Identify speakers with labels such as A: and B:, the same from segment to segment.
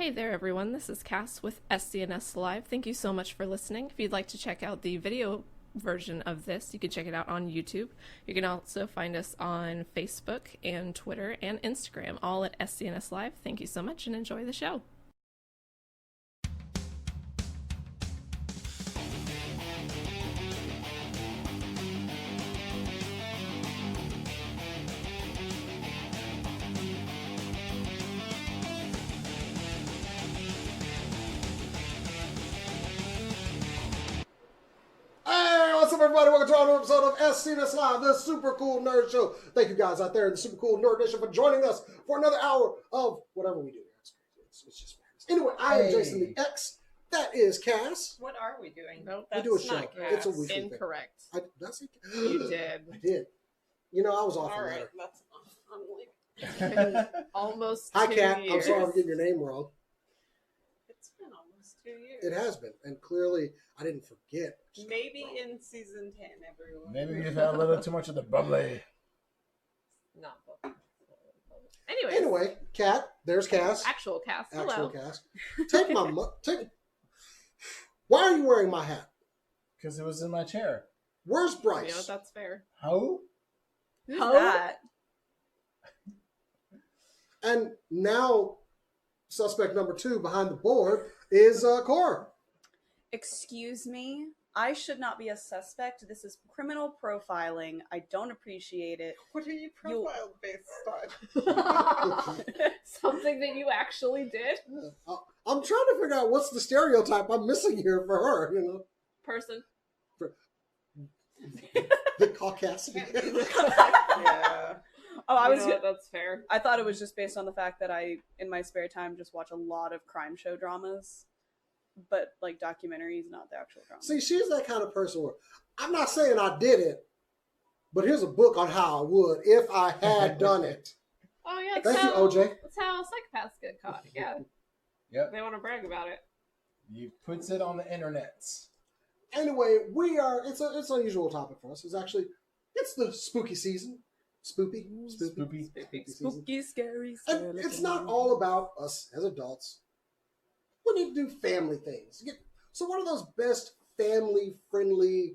A: Hey there, everyone. This is Cass with SCNS Live. Thank you so much for listening. If you'd like to check out the video version of this, you can check it out on YouTube. You can also find us on Facebook and Twitter and Instagram, all at SCNS Live. Thank you so much and enjoy the show.
B: What's up, everybody? Welcome to another episode of SCNS Live, the Super Cool Nerd Show. Thank you guys out there in the Super Cool Nerd Nation for joining us for another hour of whatever we do. It's just madness. Anyway, I am Jason the X. That is Cass.
C: What are we doing?
A: No,
B: We
A: that's
B: do a show.
A: not Cass.
B: It's a weekly thing.
A: Incorrect.
B: Did I say
A: You did.
B: I did. You know, I was off
C: All
B: on
C: right,
B: that.
C: that's
A: It's been almost
B: Hi,
A: 2
B: Kat.
A: years.
B: I'm sorry I'm getting your name wrong.
C: It's been almost 2 years.
B: It has been, and clearly I didn't forget.
C: Maybe in season 10, everyone.
D: Maybe you've had a little too much of the bubbly.
A: Not the... Anyways,
B: Anyway, Kat, there's Cass.
A: actual Cass.
B: Actual
A: Hello.
B: Cass. Take my take. Why are you wearing my hat?
D: Because it was in my chair.
B: Where's
A: You know,
B: Bryce?
A: that's fair.
D: How?
C: Who's
A: Ho?
C: that?
B: And now, suspect number 2 behind the board is Cora.
E: Excuse me, I should not be a suspect. This is criminal profiling. I don't appreciate it.
C: What are you profile based on?
A: Something that you actually did.
B: I'm trying to figure out what's the stereotype I'm missing here for her, you know.
A: Person.
B: The Caucasian.
C: Yeah.
E: Oh, I
A: You
E: was.
A: know what, that's fair.
E: I thought it was just based on the fact that I, in my spare time, just watch a lot of crime show dramas, but like documentaries, not the actual drama.
B: See, she's that kind of person where I'm not saying I did it, but here's a book on how I would if I had done it.
A: Oh yeah.
B: Thank you, OJ.
A: That's how psychopaths get caught. Yeah.
D: Yep.
A: They want to brag about it.
D: He puts it on the internet.
B: Anyway, it's an unusual topic for us. It's the spooky season. Spoopy.
D: Spoopy.
B: season.
E: Spooky, scary,
B: And it's not all about us as adults. We need to do family things. So what are those best family-friendly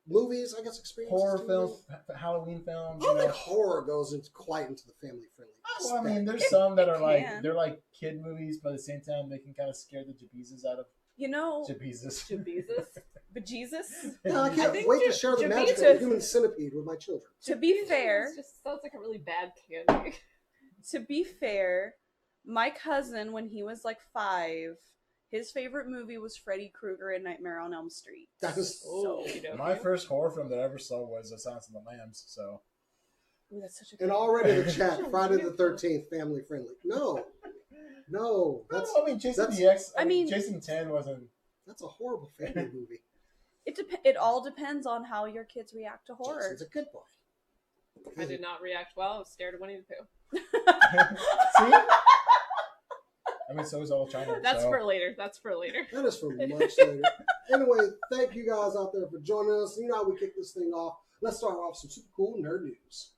B: movies, I guess, experiences?
D: Horror
B: do you
D: films,
B: know?
D: Halloween films.
B: I don't think horror goes quite into the family-friendly.
D: Well, I mean,
B: aspect.
D: there's some that are like
E: can.
D: they're like kid movies, but at the same time they can kind of scare the bejesus out of
E: You know,
D: jebezus.
A: Jesus.
E: bejesus.
B: Yeah, I can't
E: think
B: wait to share the magic of
E: Jabita-
B: the human centipede with my children.
E: To be fair,
A: It just sounds like a really bad candy.
E: my cousin, when he was like 5, his favorite movie was Freddy Krueger and Nightmare on Elm Street.
B: That is
E: So,
D: My first horror film that I ever saw was *The Silence of the Lambs*. So
E: ooh, that's such a good
B: and already in the chat, Friday the 13th, family-friendly. No, that's
D: I mean, Jason
B: that's-
D: the X.
E: I mean-
D: Jason 10 wasn't.
B: a horrible family movie.
E: It all depends on how your kids react to horror.
B: Jason's a good boy.
A: I did not react well. I was scared of Winnie the Pooh.
D: See? I mean, so is all China.
A: That's
D: so.
A: for later. That's for later.
B: That is for much later. Anyway, thank you guys out there for joining us. You know how we kick this thing off. Let's start off some super cool nerd news.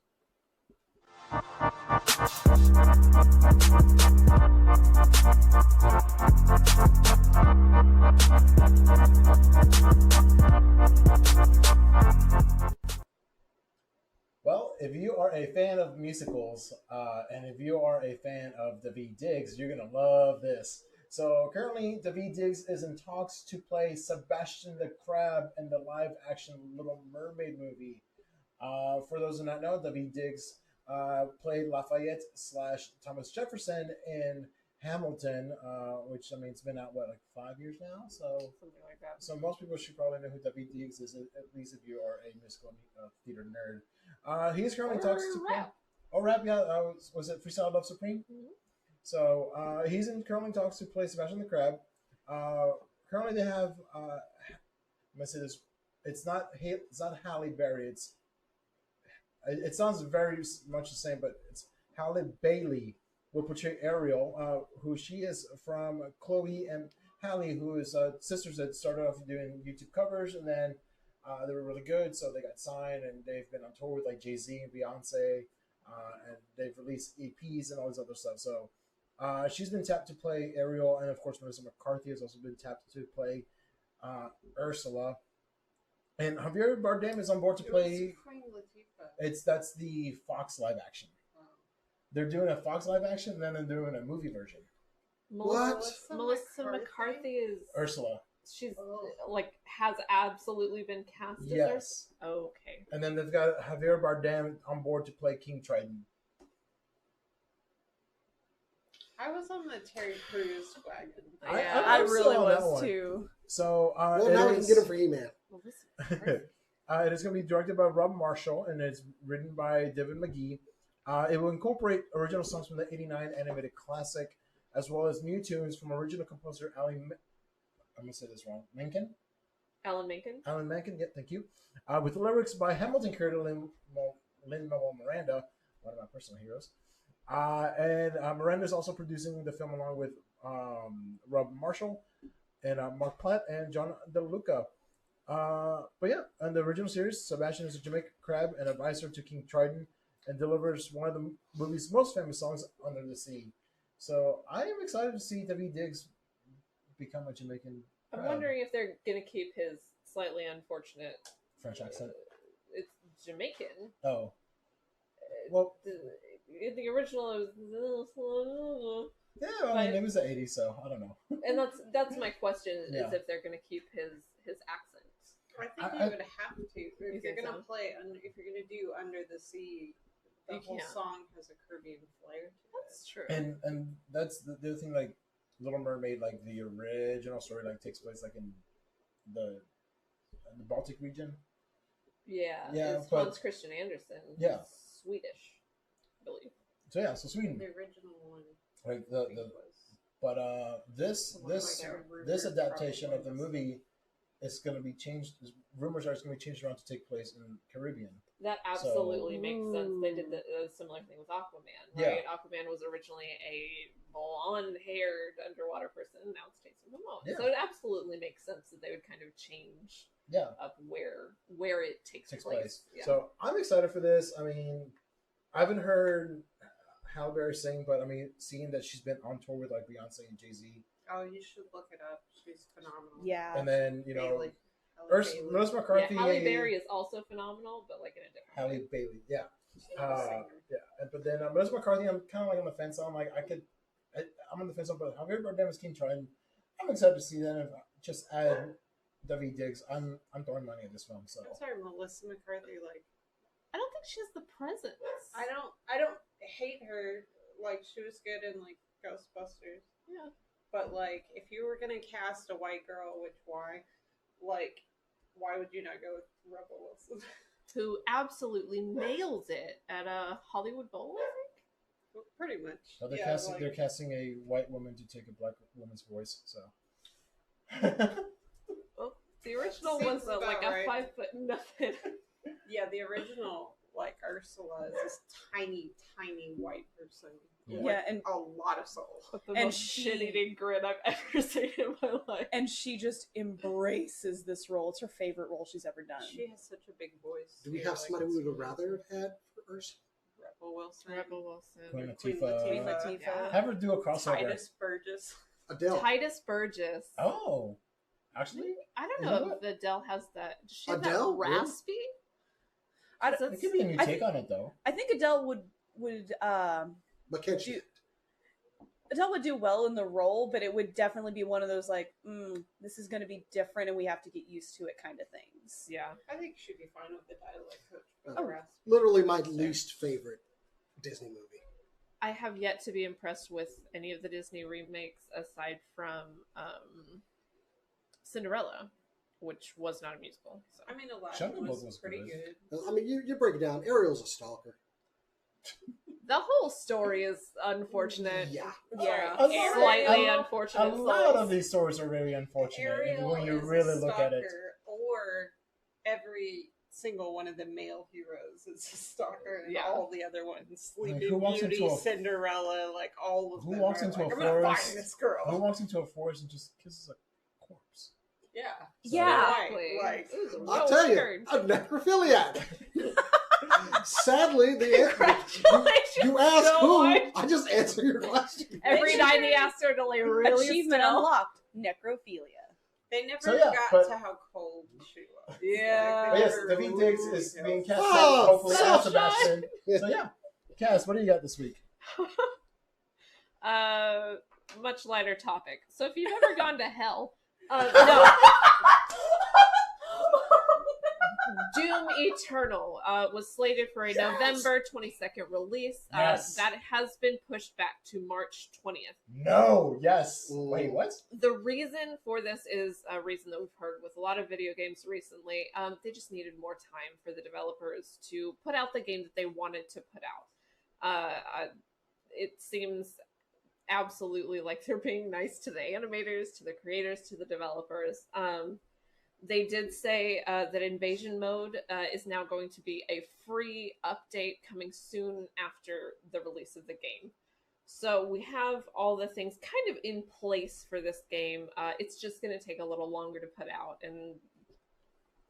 D: Well, if you are a fan of musicals, and if you are a fan of Daveed Diggs, you're going to love this. So currently, Daveed Diggs is in talks to play Sebastian the Crab in the live-action Little Mermaid movie. For those who do not know, Daveed Diggs played Lafayette / Thomas Jefferson in Hamilton, which, I mean, it's been out, like 5 years now? So
A: Something like that.
D: So most people should probably know who Daveed Diggs is, at least if you are a musical theater nerd. He's currently talks to
A: rap.
D: rap, yeah. Was it Freestyle Love Supreme?
A: Mhm.
D: So he's currently talks to play Sebastian the Crab. Currently they have. I'm gonna say this. It's not Halle Berry. It sounds very much the same, but it's Halle Bailey will portray Ariel, who she is from Chloe and Halle, who is sisters that started off doing YouTube covers, and then they were really good, so they got signed, and they've been on tour with like Jay-Z and Beyonce, and they've released EPs and all this other stuff. So She's been tapped to play Ariel, and of course Melissa McCarthy has also been tapped to play Ursula. And Javier Bardem is on board to play.
C: Queen Latifah.
D: That's the Fox live action. They're doing a Fox live action, and then they're doing a movie version.
B: What?
A: Melissa McCarthy is
D: Ursula.
A: She's like has absolutely been cast as
D: Yes.
A: her. Oh, okay.
D: And then they've got Javier Bardem on board to play King Triton.
C: I was on the Terry Crews wagon.
A: Yeah,
E: I
D: I'm
E: really
D: still on that
E: was
D: one.
E: too.
D: So
B: Well, now we can get him for He-Man.
D: It is going to be directed by Rob Marshall, and it's written by Devin McGee. It will incorporate original songs from the '89 animated classic, as well as new tunes from original composer I'm going to say this wrong. Menken?
A: Alan Menken.
D: Alan Menken, yeah, thank you. With lyrics by Hamilton Carter, Lin-Manuel Miranda, one of my personal heroes. And Miranda is also producing the film along with Rob Marshall and Mark Platt and John DeLuca. But yeah, in the original series, Sebastian is a Jamaican crab and advisor to King Triton and delivers one of the movie's most famous songs, Under the Sea. So I am excited to see David Diggs become a Jamaican
A: I'm
D: crab.
A: wondering if they're gonna keep his slightly unfortunate
D: French accent.
A: It's Jamaican.
D: Oh. Well,
A: The original is,
D: yeah, I mean, it was the 80s, so I don't know.
A: and that's my question:
D: Yeah.
A: is if they're gonna keep his accent.
C: I think
D: I-
C: you would have to if you're
A: think
C: gonna
A: so?
C: play if you're gonna do Under the Sea. The
A: You
C: whole
A: can't.
C: song has a Caribbean flair.
A: That's true.
D: And that's the other thing, like Little Mermaid, like the original story, like takes place like in the Baltic region.
A: Yeah,
D: Yeah,
A: it's
D: but-
A: Hans Christian Andersen.
D: Yeah.
A: Swedish, I believe.
D: So yeah, so Sweden,
C: The original one.
D: like
C: I think
D: the
C: was.
D: but this
C: Like
D: this
C: rumored
D: adaptation of the
C: probably.
D: movie is going to be changed. Rumors are it's going to be changed around to take place in Caribbean.
A: That absolutely makes sense. They did a similar thing with Aquaman, right? Aquaman was originally a blonde-haired underwater person. Now it's Jason Momoa.
D: Yeah.
A: So it absolutely makes sense that they would kind of change
D: Yeah,
A: up where it takes place. Yeah.
D: So I'm excited for this. I mean, I haven't heard Halle Berry sing, but I mean, seeing that she's been on tour with like Beyonce and Jay-Z,
C: Oh, you should look it up. She's phenomenal.
E: Yeah.
D: and then you know,
C: Bailey.
D: Melissa McCarthy,
A: yeah, Halle Berry is also phenomenal, but like in a different
D: Halle
A: way.
D: Bailey, yeah.
C: She's not a singer.
D: But then Melissa McCarthy, I'm kind of like on the fence. I'm like, I'm on the fence on, but Javier Bardem is King Triton. I'm excited to see that. If just add David Diggs, I'm throwing money at this film. So
C: I'm sorry, Melissa McCarthy. Like,
A: I don't think she has the presence.
C: I don't hate her. Like, she was good in like Ghostbusters.
A: Yeah.
C: But like, if you were gonna cast a white girl, which why would you not go with Rebel Wilson?
A: Who absolutely nails it at a Hollywood Bowl, I think.
C: Well, pretty much.
D: so
C: Yeah,
D: they're casting a white woman to take a black woman's voice. So
A: Well, the original
C: Seems
A: was like
C: about right.
A: a 5 foot nothing.
C: yeah, the original like Ursula is this tiny, tiny white person.
D: Yeah.
C: with
E: Yeah, and
C: a lot of soul.
A: With the
E: And
A: most
E: she-
A: shit-eating grin I've ever seen in my life.
E: and she just embraces this role. It's her favorite role she's ever done.
C: She has such a big voice.
B: Do we
C: too,
B: have
C: like,
B: somebody we
C: it's
B: would have rather have had for Ursula?
C: Rebel Wilson,
A: Rebel Wilson.
D: Queen
C: Queen
D: Latifah.
E: Latifah.
A: Yeah.
D: Have her do a crossover.
C: Titus Burgess.
B: Adele.
A: Titus Burgess.
D: Oh, actually,
A: I don't
D: You
A: know
D: know
A: if Adele has that. Does she have
B: Adele?
A: that raspy?
E: I, don't-
D: it could be a new
E: I
D: take on it though.
E: I think Adele would
B: But can she?
E: do Adele would do well in the role, but it would definitely be one of those like, this is going to be different, and we have to get used to it kind of things.
A: Yeah.
C: I think she'd be fine with the dialect coach.
B: Oh.
C: For the rest.
B: Literally my least favorite Disney movie.
A: I have yet to be impressed with any of the Disney remakes aside from Cinderella, which was not a musical. So.
C: I mean,
D: Jungle
C: Aladdin
D: Book was
C: was pretty
D: good.
C: good.
B: I mean, you break it down. Ariel's a stalker.
A: The whole story is unfortunate.
B: Yeah.
E: Yeah.
A: Slightly
D: A
A: unfortunate.
D: lot of these stories are really unfortunate
C: Ariel
D: when you
C: is
D: really
C: a
D: look at it.
C: stalker, or every single one of the male heroes is a stalker, and
A: Yeah.
C: all the other ones,
D: Like,
C: Sleeping
D: who walks
C: Beauty,
D: into a-
C: Cinderella, like all of
D: Who
C: them.
D: walks
C: are
D: into
C: like,
D: a
C: I'm gonna
D: forest?
C: find this girl.
D: Who walks into a forest and just kisses a corpse?
C: Yeah,
E: Yeah.
A: Exactly.
C: Like,
A: It was
B: I'll
A: real
B: tell
A: weird.
B: you, a necrophiliac. Sadly,
A: Congratulations,
B: you asked who.
A: Joy.
B: I just answered your question.
A: Every night he asked her to lay really
E: Achievement
A: still.
E: unlocked. Necrophilia.
C: They never
D: So, yeah,
C: got
D: but-
C: to how cold she was.
E: Yeah.
D: But
C: Like,
D: yes,
C: they
D: David
C: never
D: Diggs
C: really
D: is
C: did.
D: being cast
B: Oh,
D: hopefully as
A: sunshine.
D: Sebastian. So yeah, Cass, what do you got this week?
A: Much lighter topic. So if you've ever gone to hell, no. Doom Eternal was slated for a
B: Yes.
A: November 22nd release.
D: Yes.
A: That has been pushed back to March 20th.
D: No. Yes.
B: Ooh.
D: Wait. What?
A: The reason for this is a reason that we've heard with a lot of video games recently. They just needed more time for the developers to put out the game that they wanted to put out. It seems absolutely like they're being nice to the animators, to the creators, to the developers. They did say that Invasion Mode is now going to be a free update coming soon after the release of the game. So we have all the things kind of in place for this game. It's just going to take a little longer to put out, and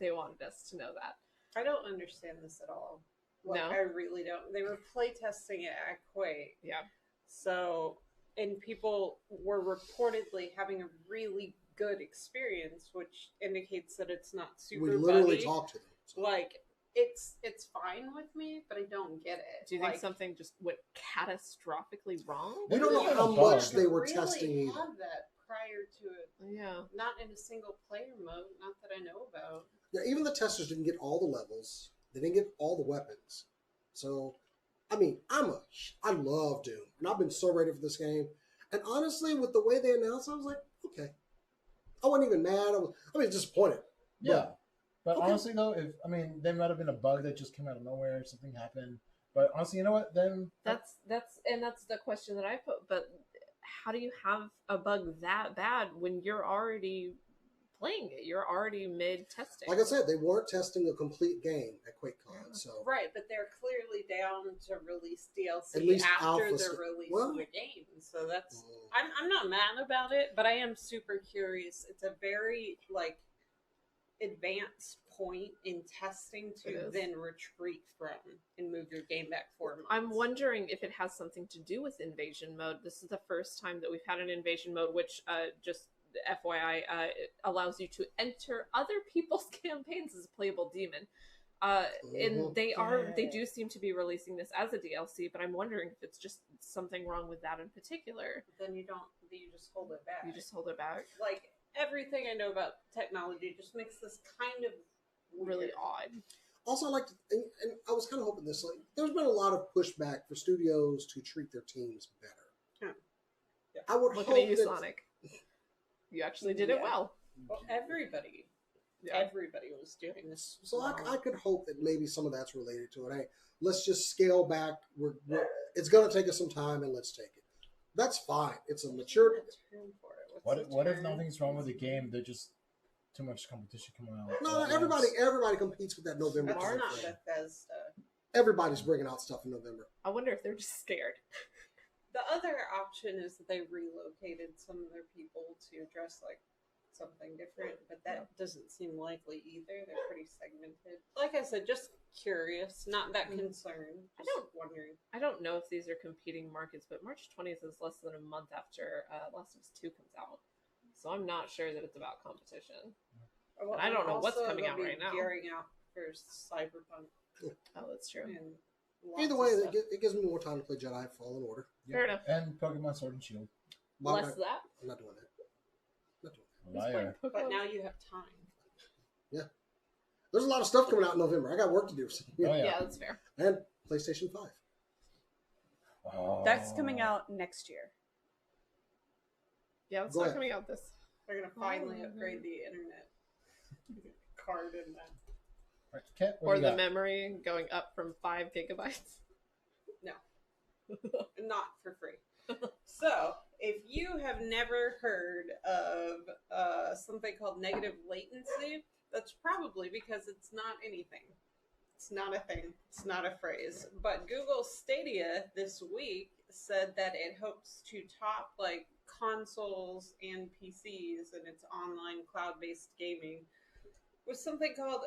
A: they wanted us to know that.
C: I don't understand this at all. Like,
A: No?
C: I really don't. They were playtesting it at Quake.
A: Yeah.
C: So, and people were reportedly having a really good experience, which indicates that it's not super
B: We literally
C: buggy.
B: talked to them. So.
C: Like, it's fine with me, but I don't get it.
A: Do you think
C: Like,
A: something just went catastrophically wrong?
B: We don't know
D: It's
B: how
D: a bug.
B: much they were
C: really
B: testing either.
C: had that prior to it,
A: Yeah.
C: not in a single player mode, not that I know about.
B: Yeah, even the testers didn't get all the levels. They didn't get all the weapons. So, I mean, I love Doom, and I've been so ready for this game. And honestly, with the way they announced, I was like, okay. I wasn't even mad. I was disappointed.
D: Yeah. But
B: Okay.
D: honestly, though, there might have been a bug that just came out of nowhere. Something happened. But honestly, you know what? Then
A: That's the question that I put. But how do you have a bug that bad when you're already playing it? You're already mid testing.
B: Like I said, they weren't testing a complete game at QuakeCon. So,
C: Right, but they're clearly down to release DLC
B: At least
C: after
B: alpha
C: the
B: st-
C: release
B: well-
C: of the game. So that's
B: mm,
C: I'm not mad about it, but I am super curious. It's a very like advanced point in testing
A: It
C: to
A: is.
C: then retreat from and move your game back 4 months.
A: I'm wondering if it has something to do with invasion mode. This is the first time that we've had an invasion mode, which just FYI it allows you to enter other people's campaigns as a playable demon. And they do seem to be releasing this as a DLC, but I'm wondering if it's just something wrong with that in particular.
C: Then you just hold it back.
A: You just hold it back.
C: Like everything I know about technology just makes this kind of
A: Really
C: weird.
A: odd.
B: Also, I like to, and I was kind of hoping this. Like, there's been a lot of pushback for studios to treat their teams better.
C: Yeah.
B: I would
A: Look
B: hope
A: at you,
B: that,
A: Sonic. You actually did it
C: Yeah.
A: well.
C: Well, everybody was doing this.
B: So
C: wrong.
B: I could hope that maybe some of that's related to it. Hey, let's just scale back. It's going to take us some time, and let's take it. That's fine. It's a mature.
C: What's the term for it? What's the
D: what if
C: term?
D: nothing's wrong with the game? They're just too much competition coming out.
B: No, everybody competes with that November.
C: That's
B: time
C: not
B: frame.
C: Bethesda.
B: Everybody's bringing out stuff in November.
A: I wonder if they're just scared.
C: The other option is that they relocated some of their people to address like something different, but that doesn't seem likely either. They're pretty segmented. Like I said, just curious, not that concerned.
A: I
C: Just
A: don't-
C: wondering.
A: I don't know if these are competing markets, but March 20th is less than a month after Last of Us 2 comes out. So I'm not sure that it's about competition.
C: Well,
A: I don't know what's
C: also
A: coming
C: they'll
A: out
C: be
A: right now.
C: Gearing out for Cyberpunk
A: Oh, that's true.
C: and lots
B: Either
C: of
B: way,
C: stuff.
B: it gives me more time to play Jedi Fallen Order.
A: Fair enough.
D: And Pokemon Sword and Shield.
B: Why would
A: Less
B: I-
A: that.
B: I'm not doing that. Not doing that.
A: Who's playing
D: Liar.
A: Pokemon?
C: But now you have time.
B: There's a lot of stuff coming out in November. I got work to do. So,
D: Oh, yeah.
A: Yeah, that's fair.
B: And PlayStation 5.
D: Oh.
E: That's coming out next year.
A: Yeah, it's
B: Go
A: not
B: ahead.
A: coming out this.
C: They're gonna finally
A: Oh,
C: upgrade the internet card in that.
D: Right, Kat, what
A: Or
D: do you
A: the
D: got?
A: memory going up from 5 gigabytes.
C: Not for free. So, if you have never heard of something called negative latency, that's probably because it's not anything. It's not a thing. It's not a phrase. But Google Stadia this week said that it hopes to top like consoles and PCs in its online cloud-based gaming with something called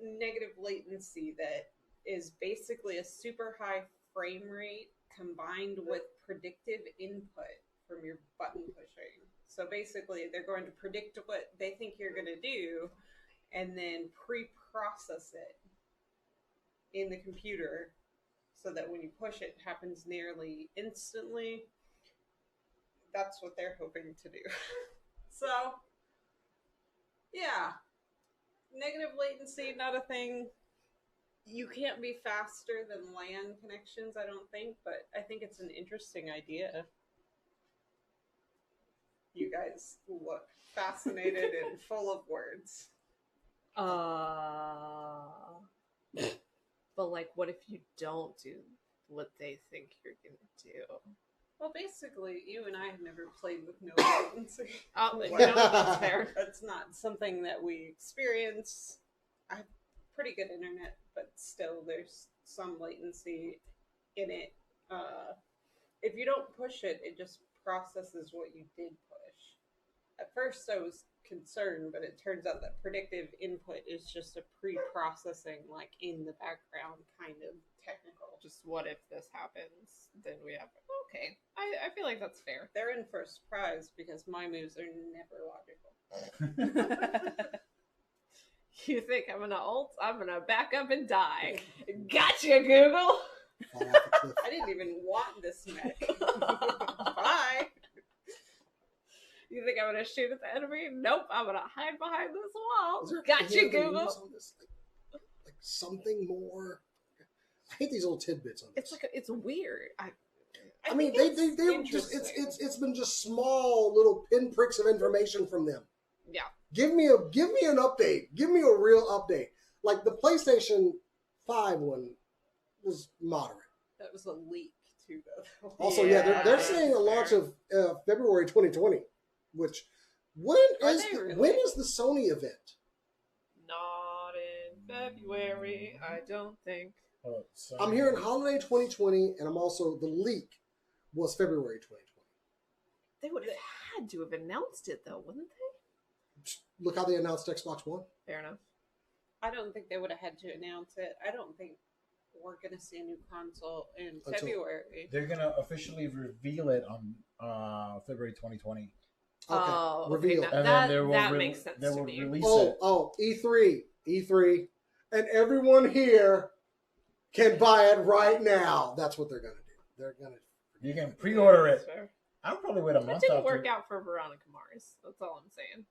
C: negative latency that is basically a super high frame rate combined with predictive input from your button pushing. So basically, they're going to predict what they think you're going to do and then pre-process it in the computer so that when you push it, it happens nearly instantly. That's what they're hoping to do. So, yeah. Negative latency, not a thing. You can't be faster than LAN connections, I don't think, but I think it's an interesting idea. You guys look fascinated and full of words.
A: But like, what if you don't do what they think you're gonna do?
C: Well, basically, you and I have never played with no latency.
A: Oh, you know, that's fair.
C: That's not something that we experience. I have pretty good internet, but still, there's some latency in it. If you don't push it, it just processes what you did push. At first, I was concerned, but it turns out that predictive input is just a pre-processing, like in the background kind of technical.
A: Just what if this happens? Then we have okay. I feel like that's fair.
C: They're in for a surprise because my moves are never logical.
A: You think I'm gonna ult? I'm gonna back up and die. Gotcha, Google.
B: Fall off a cliff.
C: I didn't even want this mech. Bye.
A: You think I'm gonna shoot at the enemy? Nope, I'm gonna hide behind this wall.
B: Is there
A: Gotcha,
B: any other
A: Google.
B: news on this? Like something more. I hate these little tidbits on this.
A: It's weird.
B: I mean, they just it's been just small little pinpricks of information from them.
A: Yeah.
B: Give me an update. Give me a real update. Like the PlayStation 5 one was moderate.
C: That was a leak too, though.
B: Also,
A: Yeah,
B: they're saying a launch of February 2020. Which when is the Sony event?
A: Not in February, I don't think.
B: I'm hearing holiday 2020, and I'm also the leak was February 2020.
A: They would have had to have announced it though, wouldn't they?
B: Look how they announced Xbox One.
A: Fair enough.
C: I don't think they would have had to announce it. I don't think we're going to see a new console in February.
D: They're going to officially reveal it on February 2020.
B: Okay,
A: Oh,
B: reveal.
A: okay,
D: And
A: that
D: then
A: that makes sense
D: they
A: to
D: will
A: me.
D: release it.
B: E3, and everyone here can buy it right now. That's what they're gonna do. They're gonna.
D: You can pre-order
A: That's
D: it.
A: fair.
D: I'll probably wait a
A: That
D: month
A: didn't
D: after.
A: work out for Veronica Mars. That's all I'm saying.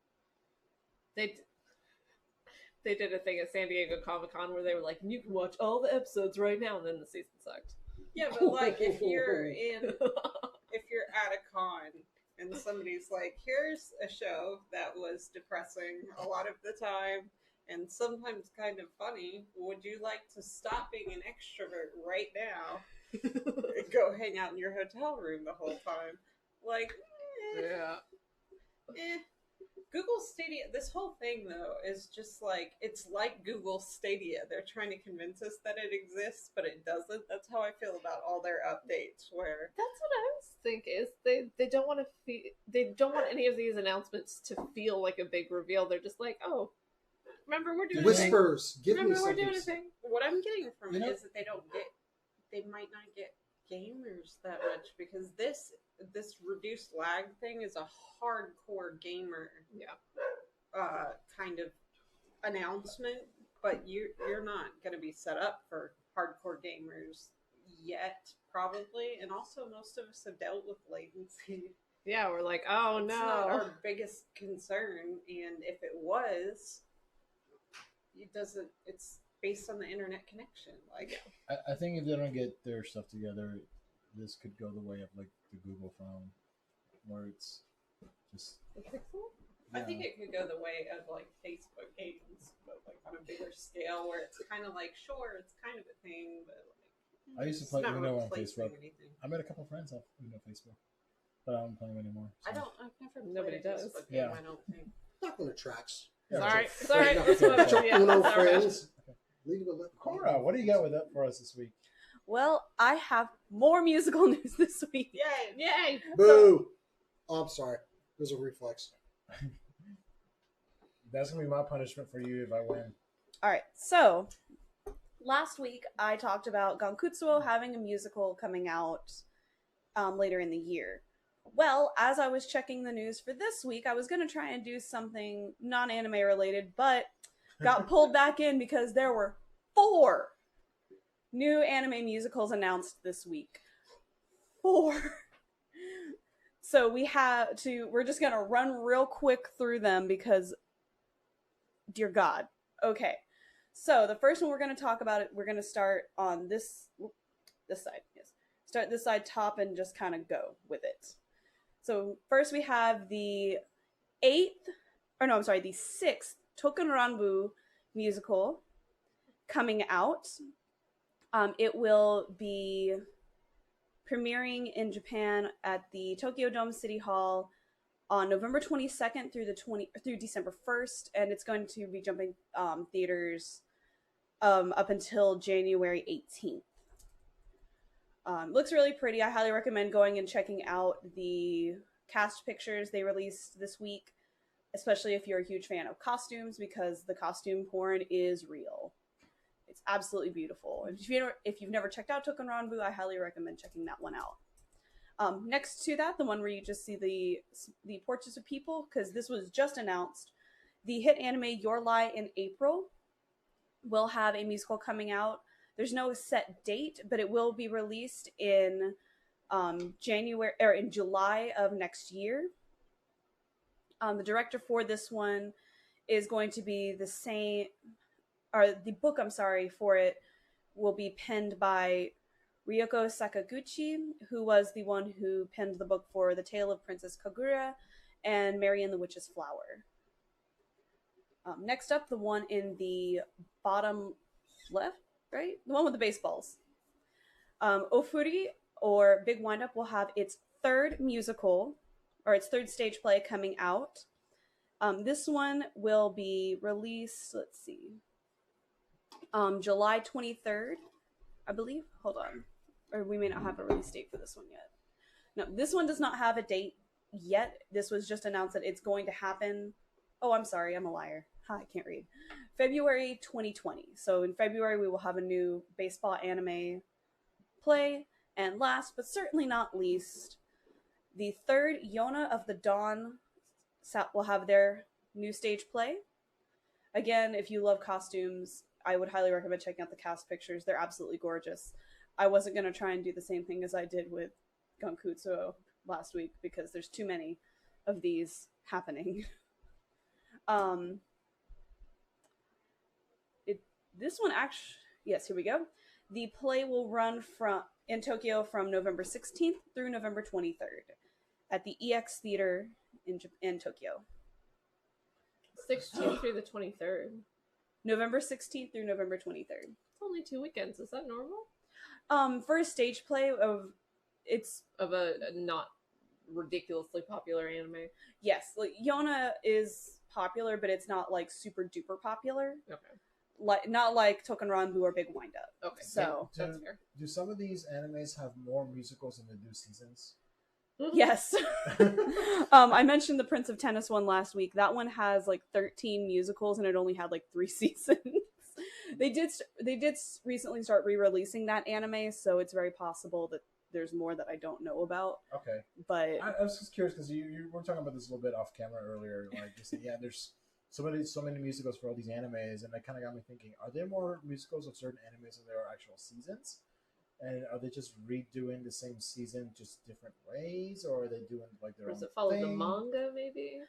A: They did a thing at San Diego Comic-Con where they were like, you can watch all the episodes right now, and then the season sucked.
C: Yeah, but like if you're at a con and somebody's like, here's a show that was depressing a lot of the time and sometimes kind of funny, would you like to stop being an extrovert right now and go hang out in your hotel room the whole time? Like, Google Stadia, this whole thing though is just like, it's like Google Stadia. They're trying to convince us that it exists, but it doesn't. That's how I feel about all their updates. Where
A: That's what I was thinking. Is they don't want any of these announcements to feel like a big reveal. They're just like, oh, remember we're doing
B: Whispers.
A: a thing.
B: Give me
A: Remember we're
B: something.
A: doing a thing.
C: what I'm getting from it
D: You know-
C: is that they might not get gamers that much because this reduced lag thing is a hardcore gamer kind of announcement, but you're not going to be set up for hardcore gamers yet, probably. And also, most of us have dealt with latency.
A: Yeah, we're like, oh
C: It's
A: no.
C: not our biggest concern, and if it was, it's based on the internet connection. Like,
D: I think if they don't get their stuff together, this could go the way of like the Google phone, where it's just.
A: The Pixel?
C: I think it could go the way of like Facebook games, but like on a bigger scale, where it's kind of like, sure, it's kind of a thing, but like
D: I used to
C: it's
D: play
C: not
D: Uno on
C: replacing
D: Facebook.
C: anything.
D: I met a couple friends off Uno Facebook, but I don't play them anymore.
C: I've never played
A: Nobody
C: a
A: does.
C: Facebook game,
D: Yeah.
C: I don't think.
B: Not when it tracks.
D: Yeah,
A: Sorry.
B: Bunch of
A: Sorry.
B: friends-
A: Let's move
B: bunch of
A: on.
B: Uno
A: That's all right.
B: friends. Leave it alone.
D: Cora, what do you got with that for us this week?
E: Well, I have more musical news this week.
C: Yay!
A: Yay!
B: Boo! Oh, I'm sorry. There's a reflex.
D: That's gonna be my punishment for you if I win.
E: All right, so last week I talked about Gankutsuo having a musical coming out later in the year. Well, as I was checking the news for this week, I was going to try and do something non-anime related, but got pulled back in because there were 4 new anime musicals announced this week. 4. So we're just going to run real quick through them because, dear God. Okay. So the first one we're going to talk about, we're going to start on this side. Yes. Start this side top and just kind of go with it. So first we have the 6th Tokunranbu musical coming out. It will be premiering in Japan at the Tokyo Dome City Hall on November 22nd through December 1st, and it's going to be jumping theaters up until January 18th. Looks really pretty. I highly recommend going and checking out the cast pictures they released this week, especially if you're a huge fan of costumes, because the costume porn is real. It's absolutely beautiful. If you've never checked out Tokunranbu, I highly recommend checking that one out. Next to that, the one where you just see the portraits of people, because this was just announced, the hit anime Your Lie in April will have a musical coming out. There's no set date, but it will be released in January or in July of next year. The director for this one is going to be the same, or the book, for it will be penned by Ryoko Sakaguchi, who was the one who penned the book for The Tale of Princess Kagura and Mary and the Witch's Flower. Next up, the one in the bottom left, right? The one with the baseballs. Ofuri, or Big Windup, will have its 3rd musical, or its 3rd stage play coming out. This one will be released, July 23rd, I believe. Hold on. Or we may not have a release date for this one yet. No, this one does not have a date yet. This was just announced that it's going to happen. Oh, I'm sorry. I'm a liar. I can't read. February 2020. So in February, we will have a new baseball anime play. And last, but certainly not least, the 3rd Yona of the Dawn will have their new stage play. Again, if you love costumes, I would highly recommend checking out the cast pictures. They're absolutely gorgeous. I wasn't going to try and do the same thing as I did with Gankutsuo last week because there's too many of these happening. This one actually, yes, here we go. The play will run in Tokyo from November 16th through November 23rd at the EX Theater in Tokyo.
A: 16th through the 23rd.
E: November 16th through November 23rd.
A: It's only 2 weekends. Is that normal?
E: For a stage play of
A: a not ridiculously popular anime.
E: Yes, like Yona is popular, but it's not like super duper popular.
A: Okay.
E: Not like Tokunranbu or Big Windup.
A: Okay.
E: So
A: that's fair.
D: Do some of these animes have more musicals than they do seasons?
E: Yes. I mentioned the Prince of Tennis one last week. That one has like 13 musicals and it only had like 3 seasons. They did recently start re-releasing that anime, so it's very possible that there's more that I don't know about.
D: Okay.
E: But
D: I was just curious because you were talking about this a little bit off camera earlier. Like you said, yeah, there's so many musicals for all these animes, and that kind of got me thinking: are there more musicals of certain animes than there are actual seasons? And are they just redoing the same season just different ways, or are they doing like their own
A: Does it follow
D: thing?
A: the manga, maybe?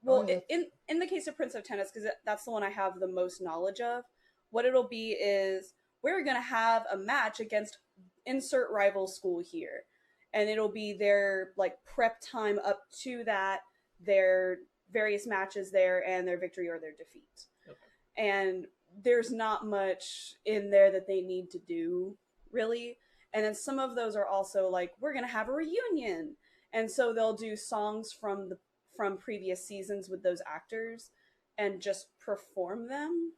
E: Well, in the case of Prince of Tennis, because that's the one I have the most knowledge of, what it'll be is we're going to have a match against insert rival school here. And it'll be their like prep time up to that, their various matches there, and their victory or their defeat. Okay. And there's not much in there that they need to do, really. And then some of those are also like, we're going to have a reunion. And so they'll do songs from previous seasons with those actors and just perform them.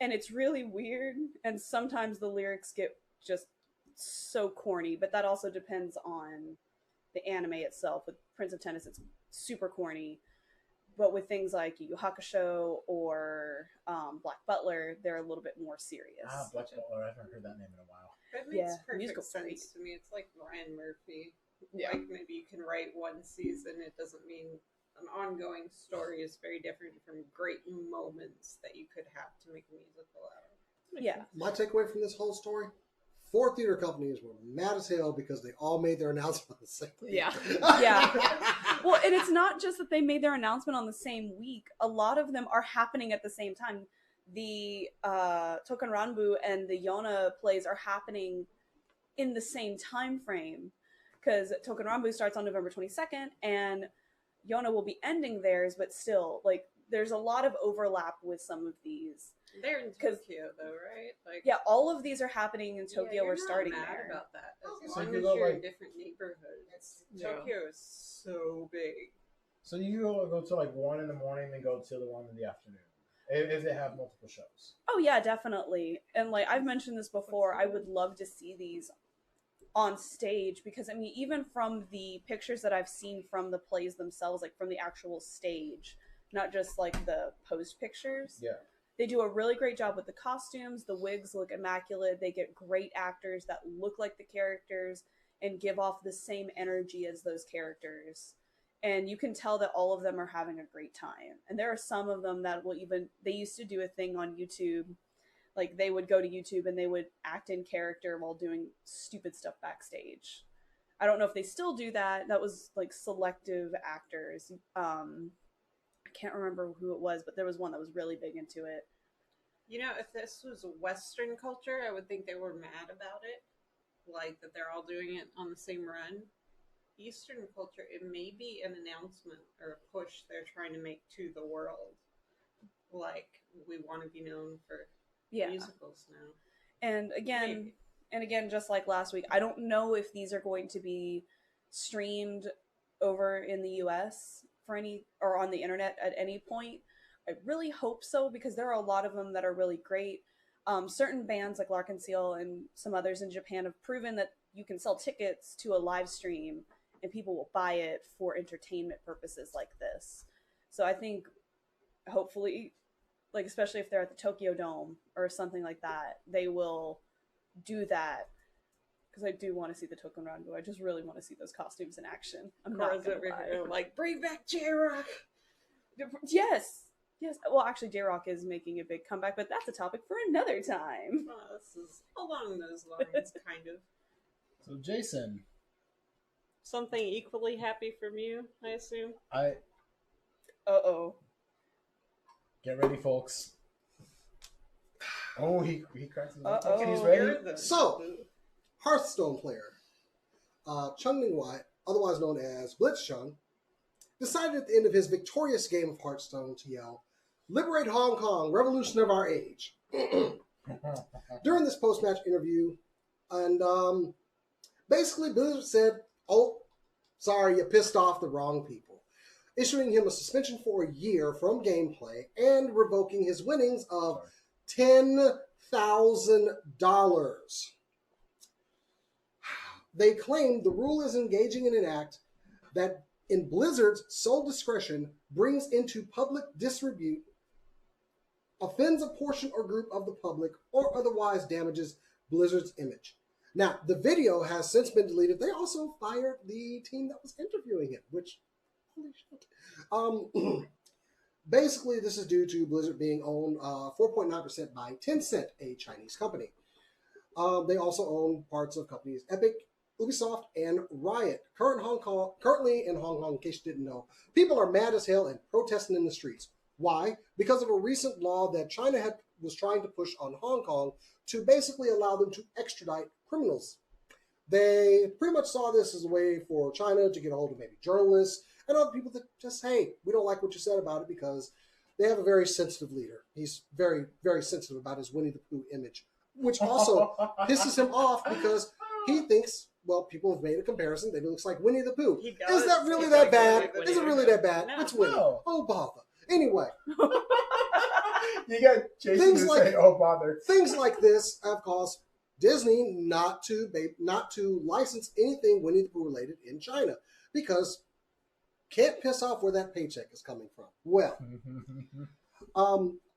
E: And it's really weird. And sometimes the lyrics get just so corny, but that also depends on the anime itself. With Prince of Tennis, it's super corny. But with things like Yu Yu Hakusho or Black Butler, they're a little bit more serious.
D: Black Butler. I haven't heard that name in a while.
C: That makes
E: Yeah,
C: perfect
E: musical's
C: sense
E: great.
C: to me. It's like Ryan Murphy.
E: Yeah.
C: Like maybe you can write one season. It doesn't mean an ongoing story is very different from great moments that you could have to make a musical out of.
E: Yeah.
B: My takeaway from this whole story: 4 theater companies were mad as hell because they all made their announcement on the same week.
A: Yeah.
E: Yeah. Well, and it's not just that they made their announcement on the same week. A lot of them are happening at the same time. The Tokenranbu and the Yona plays are happening in the same time frame, because Tokenranbu starts on November 22nd and Yona will be ending theirs, but still, like, there's a lot of overlap with some of these.
C: They're in Tokyo, though, right? Like,
E: Yeah, all of these are happening in Tokyo.
C: you're
E: We're
C: not
E: starting
C: mad
E: there.
C: about that. As
D: So
C: long
D: you
C: as
D: go,
C: you're in
D: like-
C: different neighborhoods.
A: Yeah.
C: Tokyo is so big.
D: So you go to like 1 in the morning, then go to the 1 in the afternoon, if they have multiple shows.
E: Oh yeah, definitely. And like I've mentioned this before, I would love to see these on stage, because I mean, even from the pictures that I've seen from the plays themselves, like from the actual stage, not just like the post pictures.
D: Yeah.
E: They do a really great job with the costumes. The wigs look immaculate. They get great actors that look like the characters and give off the same energy as those characters. And you can tell that all of them are having a great time. And there are some of them that will even, they used to do a thing on YouTube. Like they would go to YouTube and they would act in character while doing stupid stuff backstage. I don't know if they still do that. That was like selective actors. I can't remember who it was, but there was one that was really big into it.
C: You know, if this was Western culture, I would think they were mad about it. Like that they're all doing it on the same run. Eastern culture, it may be an announcement or a push they're trying to make to the world. Like, we want to be known for musicals now.
E: And again,
C: Maybe.
E: just like last week, I don't know if these are going to be streamed over in the US for any, or on the internet at any point. I really hope so, because there are a lot of them that are really great. Certain bands like Larkin Seal and some others in Japan have proven that you can sell tickets to a live stream and people will buy it for entertainment purposes like this. So I think hopefully, like especially if they're at the Tokyo Dome or something like that, they will do that. Because I do want to see the Tokenranbu. I just really want to see those costumes in action. I'm not
C: Cora's
E: gonna
C: over
E: lie.
C: here like, bring back J-Rock!
E: Yes. Well, actually, J-Rock is making a big comeback, but that's a topic for another time.
C: This is along those lines, kind of.
D: So Jason,
C: Something equally happy from you, I assume?
E: Uh-oh.
D: Get ready, folks. Oh, he cracks his knuckles.
E: Uh-oh.
D: He's ready.
C: You're the-
B: So, Hearthstone player Chung Ming-wai, otherwise known as Blitzchung, decided at the end of his victorious game of Hearthstone to yell, "Liberate Hong Kong, revolution of our age," during this post-match interview. And basically Blizzard said, "Oh, sorry, you pissed off the wrong people," issuing him a suspension for a year from gameplay and revoking his winnings of $10,000. They claimed the rule is engaging in an act that, in Blizzard's sole discretion, brings into public disrepute, offends a portion or group of the public, or otherwise damages Blizzard's image. Now, the video has since been deleted. They also fired the team that was interviewing him, which, holy shit. Basically, this is due to Blizzard being owned 4.9% by Tencent, a Chinese company. They also own parts of companies Epic, Ubisoft, and Riot. Currently in Hong Kong, in case you didn't know, people are mad as hell and protesting in the streets. Why? Because of a recent law that China was trying to push on Hong Kong to basically allow them to extradite criminals. They pretty much saw this as a way for China to get a hold of maybe journalists and other people that just, hey, we don't like what you said about it, because they have a very sensitive leader. He's very, very sensitive about his Winnie the Pooh image, which also pisses him off because he thinks, well, people have made a comparison that he looks like Winnie the Pooh.
C: He does
B: Is that really
C: look
B: that
C: like
B: bad?
C: Winnie
B: Is it
C: the
B: really
C: Pooh.
B: that bad?
C: No.
B: It's Winnie.
D: No.
B: Oh, bother. Anyway,
D: You got Jason
B: Things
D: to
B: like-
D: say, "Oh, bother."
B: things like this have caused Disney not to license anything Winnie the Pooh related in China, because can't piss off where that paycheck is coming from. Well,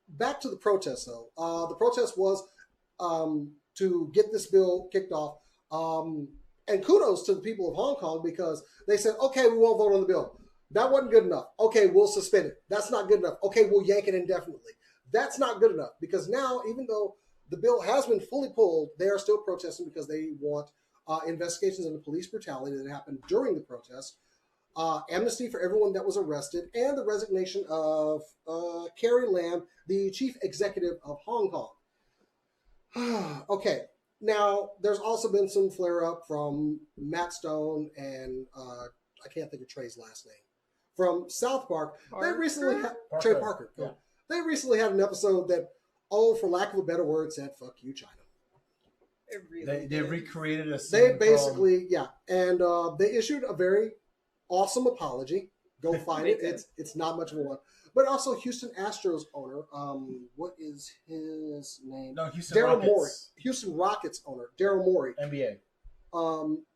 B: back to the protest, though. The protest was to get this bill kicked off. And kudos to the people of Hong Kong because they said, okay, we won't vote on the bill. That wasn't good enough. Okay, we'll suspend it. That's not good enough. Okay, we'll yank it indefinitely. That's not good enough because now, even though the bill has been fully pulled, they are still protesting because they want investigations into police brutality that happened during the protest, amnesty for everyone that was arrested, and the resignation of Carrie Lam, the chief executive of Hong Kong. Okay. Now, there's also been some flare-up from Matt Stone and I can't think of Trey's last name. From South Park. They recently had Trey Parker. Yeah. They recently had an episode that, for lack of a better word, said "fuck you, China."
C: It really
D: they recreated a scene.
B: They basically, and they issued a very awesome apology. Go find it. It's not much of a one. But also Houston Astros owner, what is his name?
D: No, Houston
B: Daryl
D: Rockets.
B: Morey. Houston Rockets owner, Daryl Morey.
D: NBA.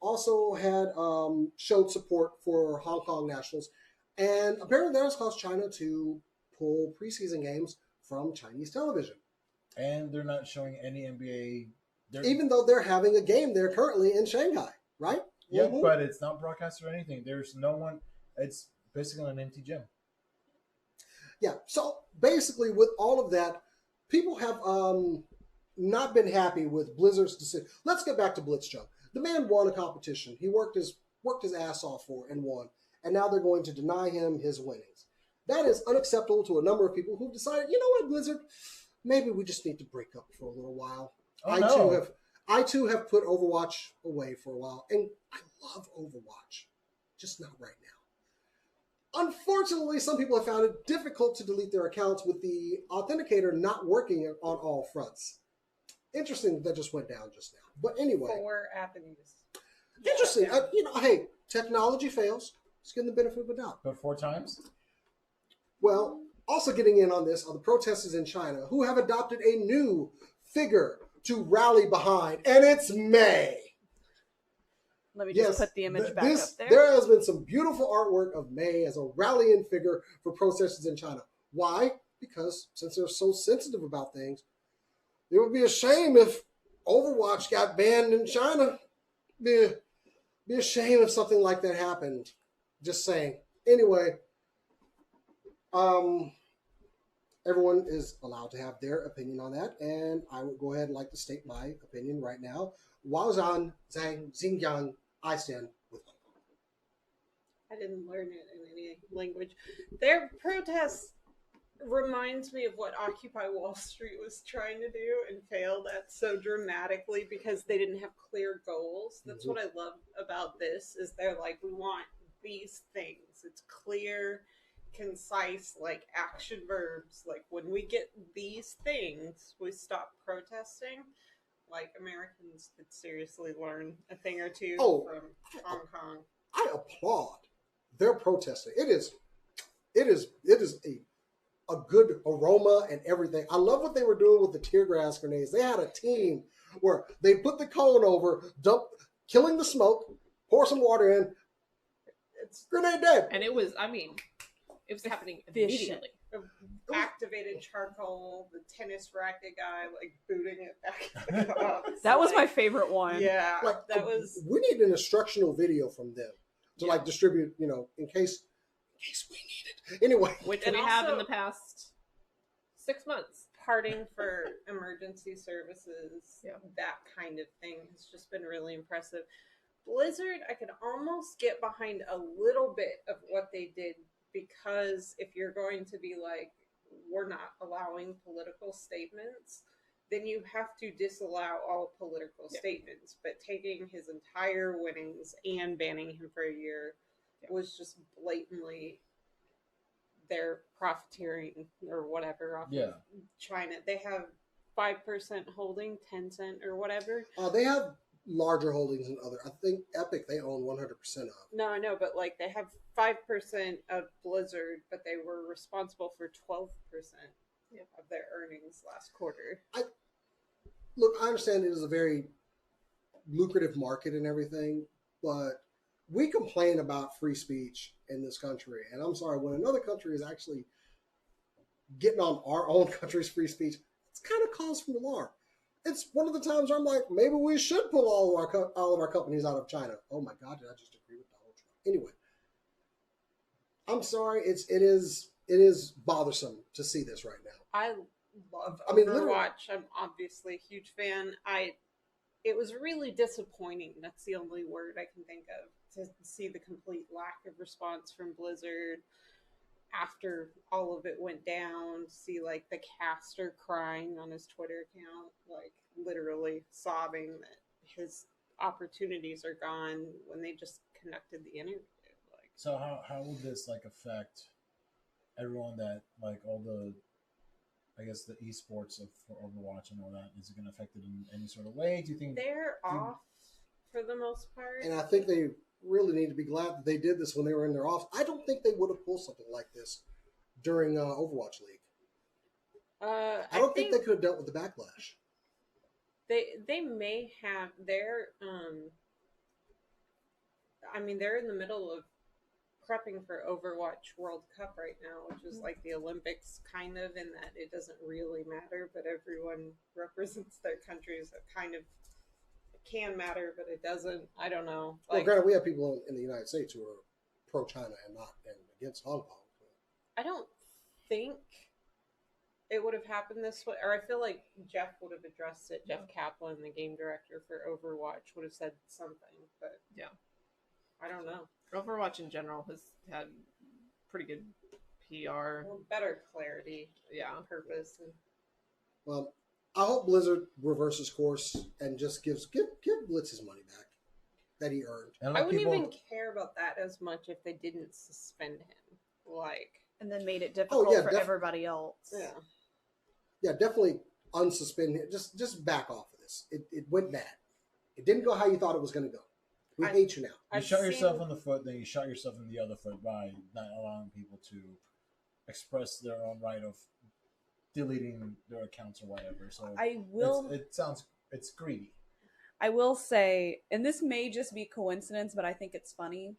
B: Also had showed support for Hong Kong Nationals. And apparently that has caused China to pull preseason games from Chinese television.
D: And they're not showing any NBA.
B: Even though they're having a game there currently in Shanghai, right?
D: Yeah,
B: Mm-hmm.
D: but it's not broadcast or anything. There's no one. It's basically an empty gym.
B: Yeah, so basically with all of that, people have not been happy with Blizzard's decision. Let's get back to Blitzchung. The man won a competition. He worked his ass off for and won, and now they're going to deny him his winnings. That is unacceptable to a number of people who've decided, you know what, Blizzard, maybe we just need to break up for a little while. I too have put Overwatch away for a while, and I love Overwatch, just not right now. Unfortunately, some people have found it difficult to delete their accounts with the authenticator not working on all fronts. Interesting that just went down just now. But anyway.
C: 4 avenues.
B: Interesting.
C: Yeah.
B: Hey, technology fails. Let's give them the benefit of the doubt.
D: But 4 times?
B: Well, also getting in on this are the protesters in China who have adopted a new figure to rally behind, and it's May.
E: Let me just put the image back up there.
B: There has been some beautiful artwork of May as a rallying figure for protesters in China. Why? Because since they're so sensitive about things, it would be a shame if Overwatch got banned in China. Be a shame if something like that happened. Just saying. Anyway, everyone is allowed to have their opinion on that, and I would go ahead and like to state my opinion right now. Waozhan Zhang Xinjiang, I stand with Hong Kong.
C: I didn't learn it in any language. Their protest reminds me of what Occupy Wall Street was trying to do and failed at so dramatically because they didn't have clear goals. That's what I love about this is they're like, we want these things. It's clear, concise, like action verbs. Like when we get these things, we stop protesting. Like Americans could seriously learn a thing or two from Hong Kong.
B: I applaud their protesting. It is a good aroma and everything. I love what they were doing with the tear gas grenades. They had a team where they put the cone over, killing the smoke, pour some water in, it's grenade dead.
A: And it was happening immediately.
C: Activated charcoal, the tennis racket guy, like booting it back up.
E: That was my favorite one.
C: Yeah,
B: that was. We need an instructional video from them to distribute, in case we need it. Anyway,
A: which we have in the past 6 months.
C: Parting for emergency services, that kind of thing has just been really impressive. Blizzard, I could almost get behind a little bit of what they did because if you're going to be like, we're not allowing political statements, then you have to disallow all political statements. But taking his entire winnings and banning him for a year was just blatantly their profiteering or whatever off of China. They have 5% holding, Tencent or whatever.
B: They have larger holdings than other. I think Epic they own 100% of.
C: No, I know, but like they have 5% of Blizzard, but they were responsible for 12% of their earnings last quarter.
B: I understand it is a very lucrative market and everything, but we complain about free speech in this country, and I'm sorry, when another country is actually getting on our own country's free speech, it's kind of cause for alarm. It's one of the times where I'm like, maybe we should pull all of our companies out of China. Oh my God, did I just agree with Donald Trump? Anyway, I'm sorry. It is bothersome to see this right now.
C: I love
B: literally.
C: Overwatch. I'm obviously a huge fan. It was really disappointing. That's the only word I can think of, to see the complete lack of response from Blizzard after all of it went down. See like the caster crying on his Twitter account, like literally sobbing that his opportunities are gone when they just conducted the interview. Like,
D: So how will this like affect everyone that like all the, I guess the esports for Overwatch and all that? Is it going to affect it in any sort of way? Do you think
C: they're off for the most part?
B: And I think they really need to be glad that they did this when they were in their office. I don't think they would have pulled something like this during Overwatch League. I don't think they could have dealt with the backlash.
C: They may have. They're they're in the middle of prepping for Overwatch World Cup right now, which is like the Olympics, kind of, in that it doesn't really matter, but everyone represents their countries. It kind of can matter, but it doesn't. I don't know.
B: Well, granted, we have people in the United States who are pro-China and not against Hong Kong.
C: I don't think it would have happened this way, or I feel like Jeff would have addressed it. Jeff Kaplan, the game director for Overwatch, would have said something, but
A: Yeah.
C: I don't know.
A: Overwatch in general has had pretty good PR.
C: Well, better clarity,
A: Yeah.
C: purpose, and
B: Well, I hope Blizzard reverses course and just give Blitz his money back that he earned.
D: And
C: I
D: like
C: wouldn't
D: people,
C: even care about that as much if they didn't suspend him. Like,
E: And then made it difficult
B: yeah,
E: for everybody else.
C: yeah.
B: Yeah, definitely unsuspend him. Just back off of this. It went bad. It didn't go how you thought it was going to go. We hate you now.
D: you
C: I've
D: shot yourself
C: seen-
D: in the foot, then you shot yourself in the other foot by not allowing people to express their own right of deleting their accounts or whatever. So
E: I will
D: it's greedy.
E: I will say, and this may just be coincidence, but I think it's funny.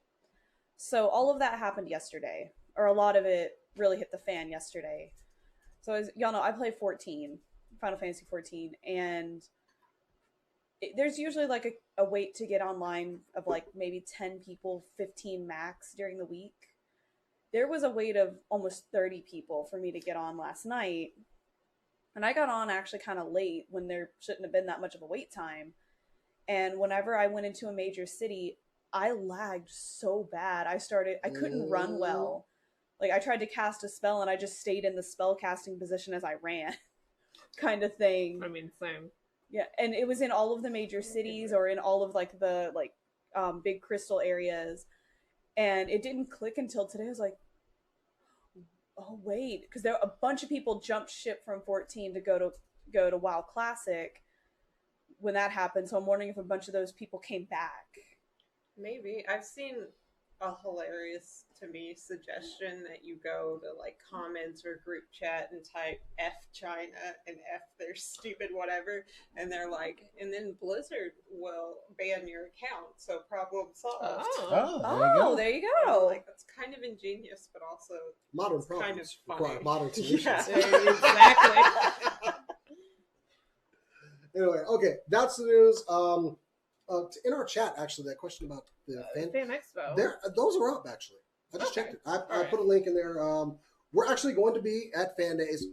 E: So all of that happened yesterday, or a lot of it really hit the fan yesterday. So as y'all know, I play Final Fantasy 14, and there's usually like a wait to get online of like maybe 10 people, 15 max during the week. There was a wait of almost 30 people for me to get on last night. And I got on actually kind of late when there shouldn't have been that much of a wait time. And whenever I went into a major city, I lagged so bad. I couldn't run well. Like I tried to cast a spell and I just stayed in the spell casting position as I ran kind of thing.
A: I mean, same.
E: Yeah, and it was in all of the major cities or in all of like the big crystal areas, and it didn't click until today. I was like, oh wait, because there a bunch of people jumped ship from 14 to go to WoW Classic when that happened. So I'm wondering if a bunch of those people came back.
C: Maybe. I've seen a hilarious, to me, suggestion that you go to like comments or group chat and type F China and F their stupid whatever, and they're like, and then Blizzard will ban your account, so problem solved.
E: There you
C: And I'm
E: go.
C: like, that's kind of ingenious, but also
B: Modern
C: it's kind
B: problems
C: of
B: require
C: funny.
B: modern solutions.
C: Yeah.
A: Exactly.
B: Anyway, okay, that's the news. In our chat, actually, that question about the fan,
A: Fan Expo.
B: those are up actually. I just checked it. I put a link in there. We're actually going to be at Fan Days,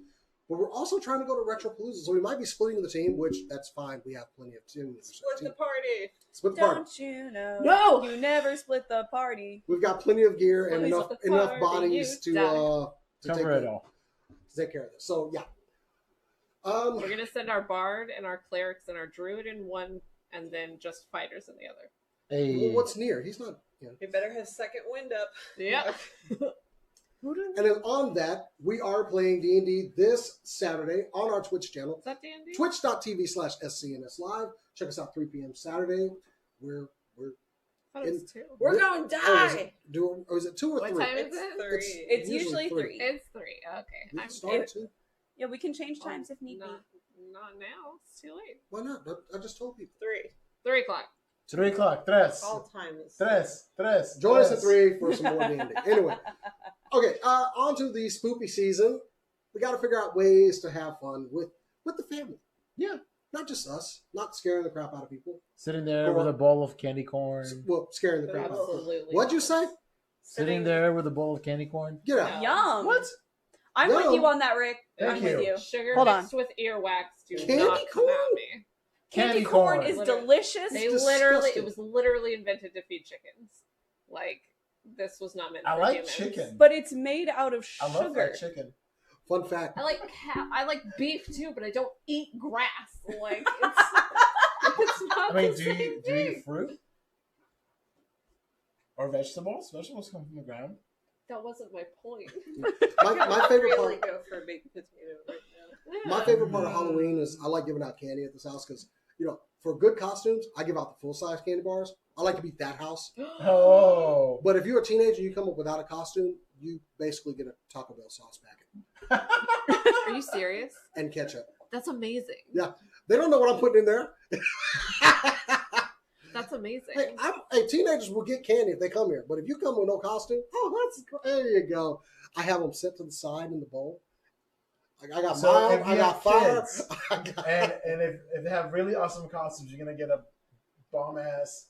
B: but we're also trying to go to Retropalooza, so we might be splitting the team, which that's fine. We have plenty of teams.
C: Split the party.
B: Split the party.
E: Don't you know?
A: No!
E: You never split the party.
B: We've got plenty of gear and
A: Please
B: enough
A: split the
B: enough
A: party,
B: bodies
A: you
B: to
D: Cover it all.
B: take care of this. So yeah.
A: We're gonna send our bard and our clerics and our druid in one, and then just fighters in the other.
D: Hey,
B: Well, what's near? He's not.
C: You better have second wind up.
A: Yeah.
B: And then on that, we are playing D&D this Saturday on our Twitch channel.
A: Is that D&D?
B: Twitch.tv/SCNS Live. Check us out 3 p.m. Saturday. We're
A: I thought it was 2.
C: We're gonna die.
B: Is it 2 or 3?
A: What time is
C: It's
A: it?
C: 3.
E: It's usually 3.
A: It's 3. Okay.
B: We
A: I'm
B: can start at 2.
E: Yeah, we can change times if need be.
A: not now. It's too late.
B: Why not? I just told people.
C: 3.
A: 3 o'clock.
D: 3 o'clock. Tres.
C: All time is
D: Tres.
B: Join us at 3 for some more D&D. Anyway, okay, on to the spoopy season. We got to figure out ways to have fun with the family.
D: Yeah.
B: Not just us, not scaring the crap out of people.
D: Sitting there with a bowl of candy corn.
B: Well, scaring the crap out of people.
A: Absolutely.
B: What'd you say?
D: Sitting there with a bowl of candy corn.
B: Get out.
E: Yum.
D: What?
E: I'm with
B: Yum.
E: you on that, Rick.
D: Thank
E: I'm
D: you.
E: with you.
A: Sugar
E: Hold
A: mixed with earwax do
B: Candy
A: not come
B: corn?
A: at me.
E: Candy corn is
A: Literally.
E: delicious.
A: They
B: It's
A: literally,
B: disgusting.
A: it was literally invented to feed chickens. Like, this was not meant for
D: I like
A: humans.
D: chicken.
E: But it's made out of
D: I love
E: sugar.
D: fried chicken.
B: Fun fact.
A: I like beef too, but I don't eat grass. Like, it's not
D: I mean,
A: the
D: do
A: same
D: you
A: thing.
D: eat fruit? Or vegetables? Vegetables come from the ground.
A: That wasn't my point.
B: My favorite
C: really
B: part.
C: go for a baked potato right now.
B: My favorite part of Halloween is I like giving out candy at this house because for good costumes I give out the full size candy bars. I like to be that house.
D: Oh.
B: But if you're a teenager, you come up without a costume, you basically get a Taco Bell sauce packet
A: Are you serious?
B: and ketchup.
A: That's amazing.
B: Yeah. They don't know what I'm putting in there.
A: That's amazing.
B: Hey, teenagers will get candy if they come here, but if you come with no costume, there you go. I have them set to the side in the bowl. I got
D: So
B: mild,
D: if
B: I
D: you
B: got
D: have
B: fire.
D: kids,
B: I got,
D: and if they have really awesome costumes, you're gonna get a bomb ass.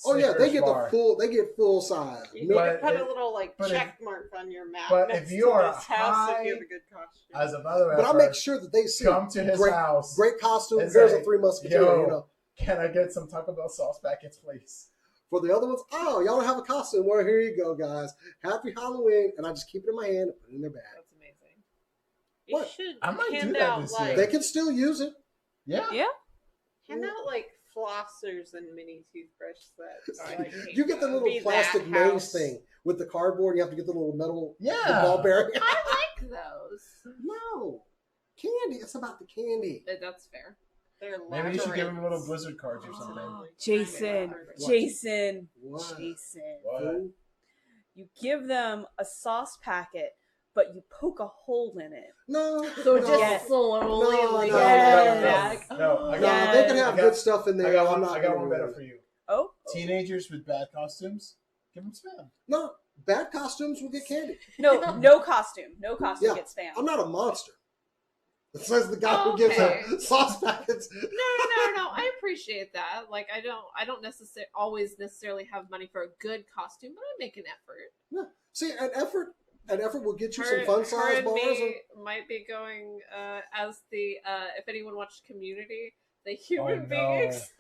B: oh yeah, they get
D: bar.
B: they get full size.
C: You
B: No,
C: need to put
D: But
C: a little
D: but
C: check mark on your map.
D: but
C: next
D: if you
C: to
D: are
C: his house
D: high
C: if you have a good costume.
D: as a mother
B: but I
D: effer,
B: make sure that they see
D: come to his
B: great,
D: house.
B: great costume.
D: and
B: Here's
D: say,
B: a Three Musketeers.
D: "Yo, can I get some Taco Bell sauce packets, please?"
B: For the other ones, oh, y'all don't have a costume. Well, here you go, guys. Happy Halloween, and I just keep it in my hand and put it in their bag.
A: That's amazing.
C: You
B: What?
C: should
D: I might do
C: hand
D: that
C: out
D: this
C: like
D: year.
B: They can still use it.
D: Yeah.
E: Yeah.
C: hand out like flossers and mini toothbrush sets.
A: I
C: Like,
A: hate
B: You get the
A: that.
B: little
C: Be that
B: plastic maze
C: house.
B: thing with the cardboard. You have to get the little metal
D: Yeah.
B: the ball bearing.
A: I like those.
B: No. Candy. It's about the candy.
A: That's fair.
C: they're
D: Maybe you should give him
C: labyrinths.
D: little Blizzard cards or something.
E: Jason,
B: What?
E: Jason,
B: What?
E: Jason.
D: What?
B: Fool.
E: You give them a sauce packet, but you poke a hole in it.
B: No.
A: So
B: no.
A: just
E: Yes.
A: slowly,
B: No,
A: like,
B: no,
E: Yes.
D: No,
B: No,
D: I
B: they
D: got,
B: can have
D: I got-
B: good stuff in there.
D: I got
B: I'm
D: one.
B: not
D: I got
B: gonna
D: one
B: ruin
D: better
B: it.
D: for you.
E: Oh,
D: Teenagers with bad costumes, give them spam.
B: No, bad costumes will get candy.
E: no costume. No costume
B: Yeah.
E: gets spam.
B: I'm not a monster. It says the guy who gives
A: Okay.
B: out sauce packets.
A: No. I appreciate that. Like, I don't necessarily always necessarily have money for a good costume, but I make an effort.
B: Yeah. See, an effort will get you some fun
A: Her
B: size
A: and
B: bars.
A: me might be going as the if anyone watched Community, the human
D: no.
A: beings.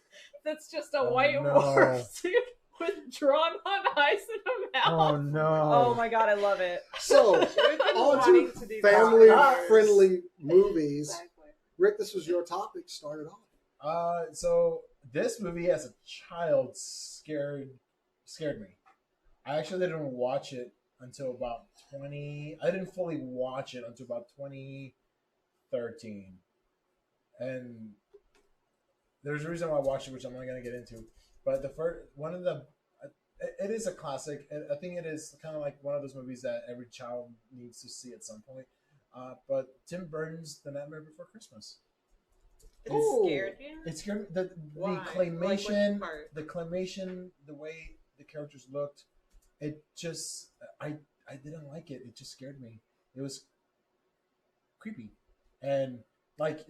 A: That's just a
D: Oh,
A: white
D: no.
A: warbsuit with drawn on eyes and a mouth.
D: no!
E: Oh my god, I love it.
B: So,
C: We've been
B: on
C: wanting
B: to
C: to do
B: family-friendly movies.
A: Exactly.
B: Rick, this was your topic. Start it off.
D: So this movie as a child scared me. I actually didn't watch it until about 20. I didn't fully watch it until about 2013, and there's a reason why I watched it, which I'm not going to get into. But the first one of the it is a classic. I think it is kind of like one of those movies that every child needs to see at some point. But Tim Burton's The Nightmare Before Christmas.
C: It
B: Ooh.
C: scared you?
D: It scared me. The
C: Why? Like,
D: claymation,
C: which part?
D: the claymation, the way the characters looked, it just I didn't like it. It just scared me. It was creepy, and like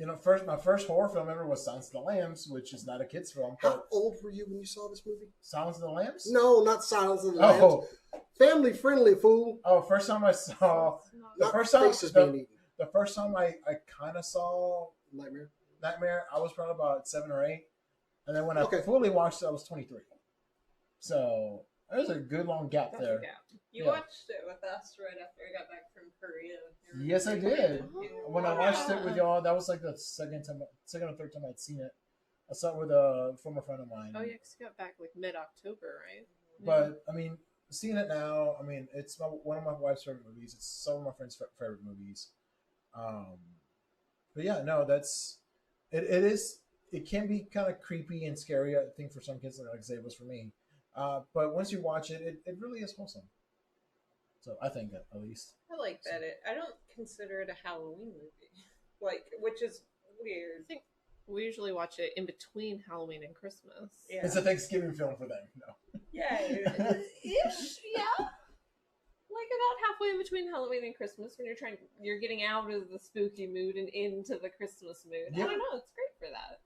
D: my first horror film ever was Silence of the Lambs, which is not a kids film.
B: How
D: But
B: old were you when you saw this movie?
D: Silence of the Lambs?
B: No, not Silence of the Lambs.
D: Oh,
B: Family-friendly, fool.
D: first time I saw the
B: Not
D: first time
B: faces being eaten.
D: the first time I kind of saw
B: Nightmare.
D: I was probably about 7 or 8, and then when I
B: Okay.
D: fully watched it, I was 23. So there's a good long gap
A: That's a
D: there.
A: gap.
C: You
D: Yeah.
C: watched it with us right after I got back from Korea.
D: Yes, I did.
A: Oh.
D: When I watched it with y'all, that was like the second or third time I'd seen it. I saw it with a former friend of mine.
A: Oh yeah, 'cause you got back like mid-October, right?
D: But I mean, seeing it now, I mean, it's one of my wife's favorite movies. It's some of my friends' favorite movies. But yeah, no, that's it. It is. It can be kind of creepy and scary, I think, for some kids, like I say it was for me. But once you watch it, it really is wholesome. So I think that at least.
C: I like that. I don't consider it a Halloween movie, like, which is weird.
A: We usually watch it in between Halloween and Christmas.
C: Yeah.
D: It's a Thanksgiving film for them. No.
C: Yay.
A: Ish, yeah. Like about halfway in between Halloween and Christmas, when you're getting out of the spooky mood and into the Christmas mood.
D: Yeah.
A: I don't know. It's great for that.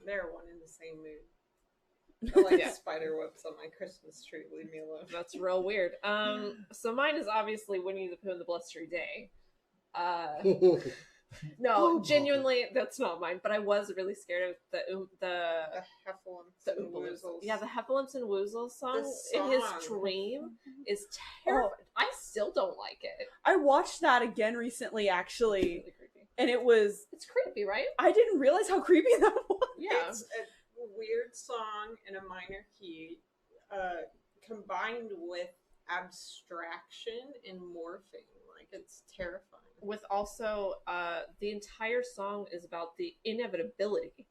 C: They're one in the same mood. I like
A: Yeah.
C: spider webs on my Christmas tree. Leave me alone.
A: That's real weird. So mine is obviously Winnie the Pooh and the Blustery Day. No,
B: Oh,
A: genuinely, that's not mine. But I was really scared of the
C: The Heffalumps
A: the
C: and
A: Oompa Loompas.
C: Woozles.
A: Yeah, the Heffalumps and Woozles song
C: The
A: in his
C: song.
A: dream is terrifying. I still don't like it.
E: I watched that again recently,
A: It's
E: actually,
A: really creepy.
E: and it was.
A: It's creepy, right?
E: I didn't realize how creepy that was.
A: Yeah.
C: It's a weird song in a minor key, combined with abstraction and morphing. Like, it's terrifying.
A: With also, the entire song is about the inevitability.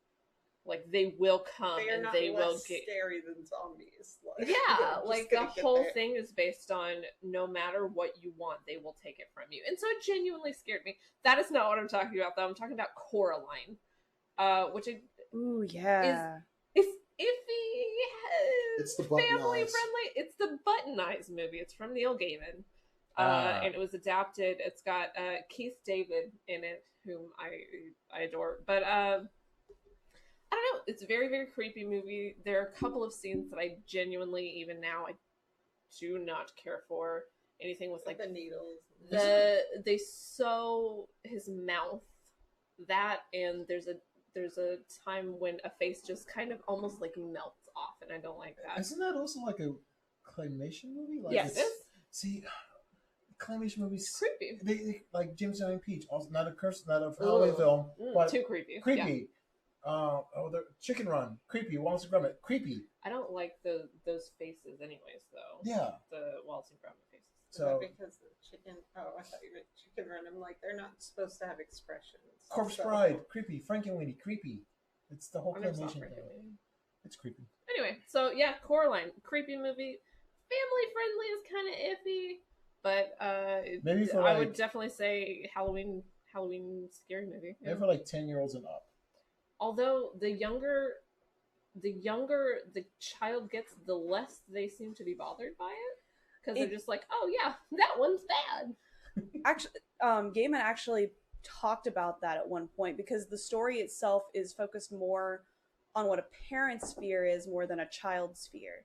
A: Like, they will come
C: They are
A: and
C: not
A: they will
C: less
A: get.
C: scary than zombies. Like,
A: Yeah,
C: they're
A: like
C: just
A: the
C: gonna get
A: whole
C: there.
A: thing is based on no matter what you want, they will take it from you. And so it genuinely scared me. That is not what I'm talking about, though. I'm talking about Coraline, which
E: Ooh, yeah.
A: is iffy.
B: It's the Button
A: family
B: Eyes.
A: friendly. It's the Button Eyes movie. It's from Neil Gaiman. And it was adapted. It's got Keith David in it, whom I adore. But I don't know. It's a very, very creepy movie. There are a couple of scenes that I genuinely, even now, I do not care for. Anything with like
C: the needles.
A: they sew his mouth. That, and there's a time when a face just kind of almost like melts off, and I don't like that.
D: Isn't that also like a claymation movie? Like
A: Yes,
D: it's-
A: it is.
D: See, claymation movies.
A: Creepy.
D: They like James and Peach. Also, not a Halloween film, but
A: Too creepy.
D: creepy.
A: Yeah.
D: The Chicken Run, creepy. Wallace and Gromit, creepy.
A: I don't like those faces, anyways. Though.
D: Yeah.
A: The Wallace and Gromit faces.
C: Is that
D: So
C: because the chicken? Oh, I thought you meant Chicken Run. I'm like, they're not supposed to have expressions.
D: Corpse
C: So-
D: Bride, creepy. Frankenweenie, creepy. It's the whole
A: I never saw
D: claymation thing.
A: Frankenweenie.
D: It's creepy.
A: Anyway, so yeah, Coraline, creepy movie, family friendly is kind of iffy, but
D: Maybe for
A: I
D: like
A: would definitely say Halloween scary movie. Yeah.
D: maybe for like 10-year-olds and up.
A: Although the younger the child gets, the less they seem to be bothered by it, because they're just like, oh yeah, that one's bad.
E: Actually, Gaiman actually talked about that at one point, because the story itself is focused more on what a parent's fear is more than a child's fear.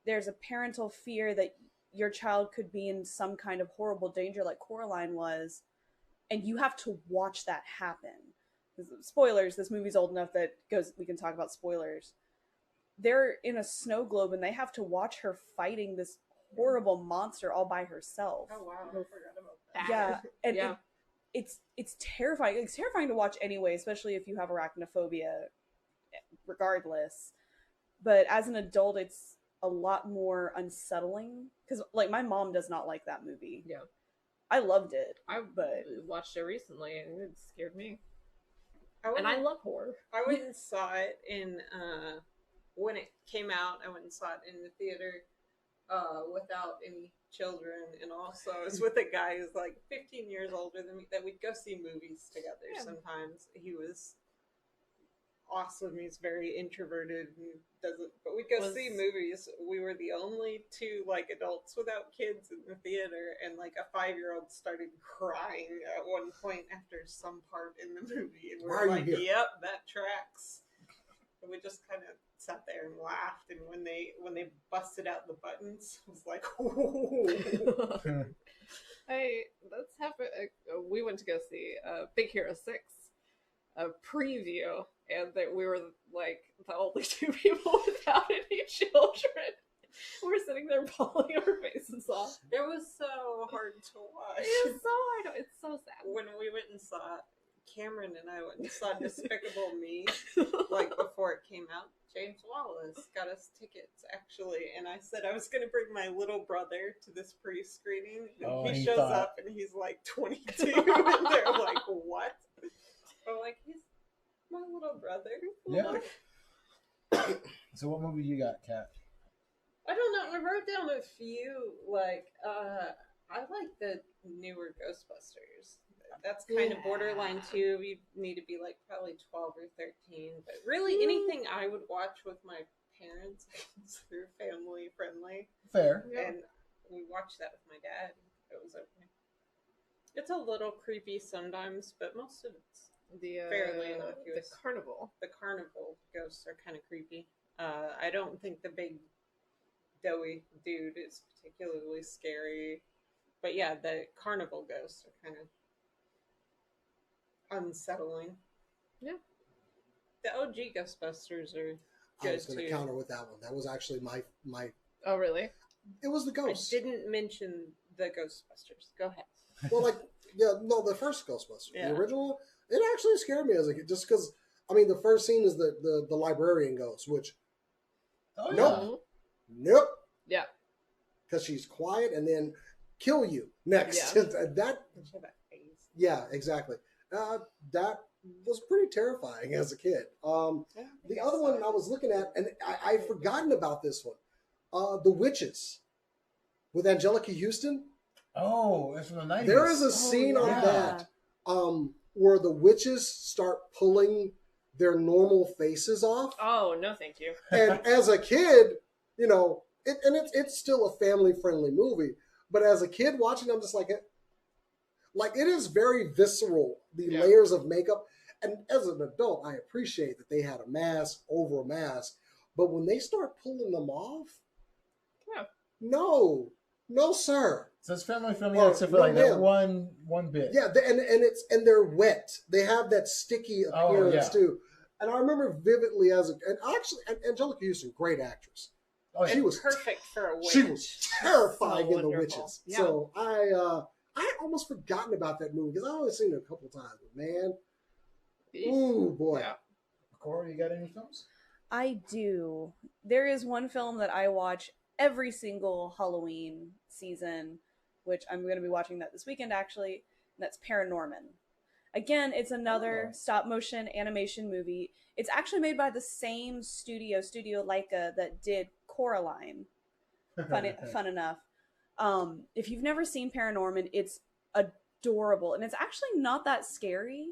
E: There's a parental fear that your child could be in some kind of horrible danger like Coraline was, and you have to watch that happen. Spoilers, this movie's old enough that we can talk about spoilers. They're in a snow globe and they have to watch her fighting this horrible monster all by herself.
C: Oh wow, I forgot about that.
E: Yeah, and
A: Yeah.
E: it's terrifying. It's terrifying to watch anyway, especially if you have arachnophobia, regardless. But as an adult, it's a lot more unsettling, because like my mom does not like that movie.
A: Yeah.
E: I loved it.
A: I
E: But
A: watched it recently and it scared me,
C: went
A: and I
C: and-
A: love horror.
C: I went and saw it in when it came out. I went and saw it in the theater without any children, and also I was with a guy who's like 15 years older than me. That we'd go see movies together.
A: Yeah.
C: Sometimes he was awesome. He's very introverted and doesn't. But we'd go see movies. We were the only two like adults without kids in the theater, and like a 5-year-old started crying at one point after some part in the movie, and we
B: Why
C: were
B: are you
C: like,
B: here?
C: "Yep, that tracks." And we just kind of sat there and laughed. And when they busted out the buttons, I was like, "Ooh."
A: That's happened. We went to go see Big Hero 6, a preview, and that we were like the only two people without any children. We're sitting there bawling our faces off.
C: It was so hard to watch.
A: It's so hard. It's so sad.
C: When we went and saw it, Cameron and I went and saw Despicable Me, like before it came out. James Wallace got us tickets, actually, and I said I was going to bring my little brother to this pre-screening, and
D: Oh,
C: he
D: he
C: shows
D: thought-
C: up and he's like 22, and they're like, "What?" I'm like, "He's my little brother."
D: Yeah. So what movie you got, Kat?
C: I don't know. I wrote down a few. Like, I like the newer Ghostbusters. That's kind of borderline too. You need to be like probably 12 or 13. But really, anything I would watch with my parents, I consider family friendly.
D: Fair.
C: And we watched that with my dad. It was okay. It's a little creepy sometimes, but most of it's fairly innocuous.
A: The carnival.
C: The carnival ghosts are kind of creepy. I don't think the big doughy dude is particularly scary. But yeah, the carnival ghosts are kind of unsettling.
A: Yeah.
C: The OG Ghostbusters are
B: I
C: good
B: was going to
C: too.
B: counter with that one. That was actually my.
A: Oh, really?
B: It was the ghost.
C: I didn't mention the Ghostbusters. Go ahead.
B: Well, like, yeah, no, the first Ghostbusters,
C: Yeah.
B: the original, it actually scared me as a kid, just because. I mean, the first scene is the librarian ghost, which
D: Oh,
B: Nope.
D: yeah.
B: nope,
A: Yeah.
B: because she's quiet and then kill you next.
A: Yeah.
B: That, yeah, exactly. That was pretty terrifying as a kid. The other one I was looking at, and I'd forgotten about this one, The Witches with Angelica Houston.
D: Oh, it's from the 90s.
B: There is a scene on
D: yeah.
B: that where the witches start pulling their normal faces off.
A: Oh, no, thank you.
B: And as a kid, you know, it's still a family-friendly movie. But as a kid watching, I'm just like it is very visceral, the layers of makeup. And as an adult, I appreciate that they had a mask over a mask. But when they start pulling them off, no, sir.
D: So it's family friendly,
B: Or
D: except for
B: no,
D: like that
B: ma'am.
D: one bit.
B: Yeah, and they're wet. They have that sticky appearance too. And I remember vividly and Angelica Houston, great actress.
D: Oh, yeah.
B: She was
C: perfect for a witch.
B: She was terrifying
A: So
B: in The
A: wonderful.
B: Witches.
A: Yeah.
B: So I had almost forgotten about that movie because I only seen it a couple times. But man, ooh boy.
A: Yeah.
D: Cora, you got any films?
E: I do. There is one film that I watch every single Halloween season, which I'm going to be watching that this weekend actually, and that's ParaNorman. Again, it's another stop motion animation movie. It's actually made by the same Studio Leica, that did Coraline. Fun enough. If you've never seen ParaNorman, it's adorable, and it's actually not that scary.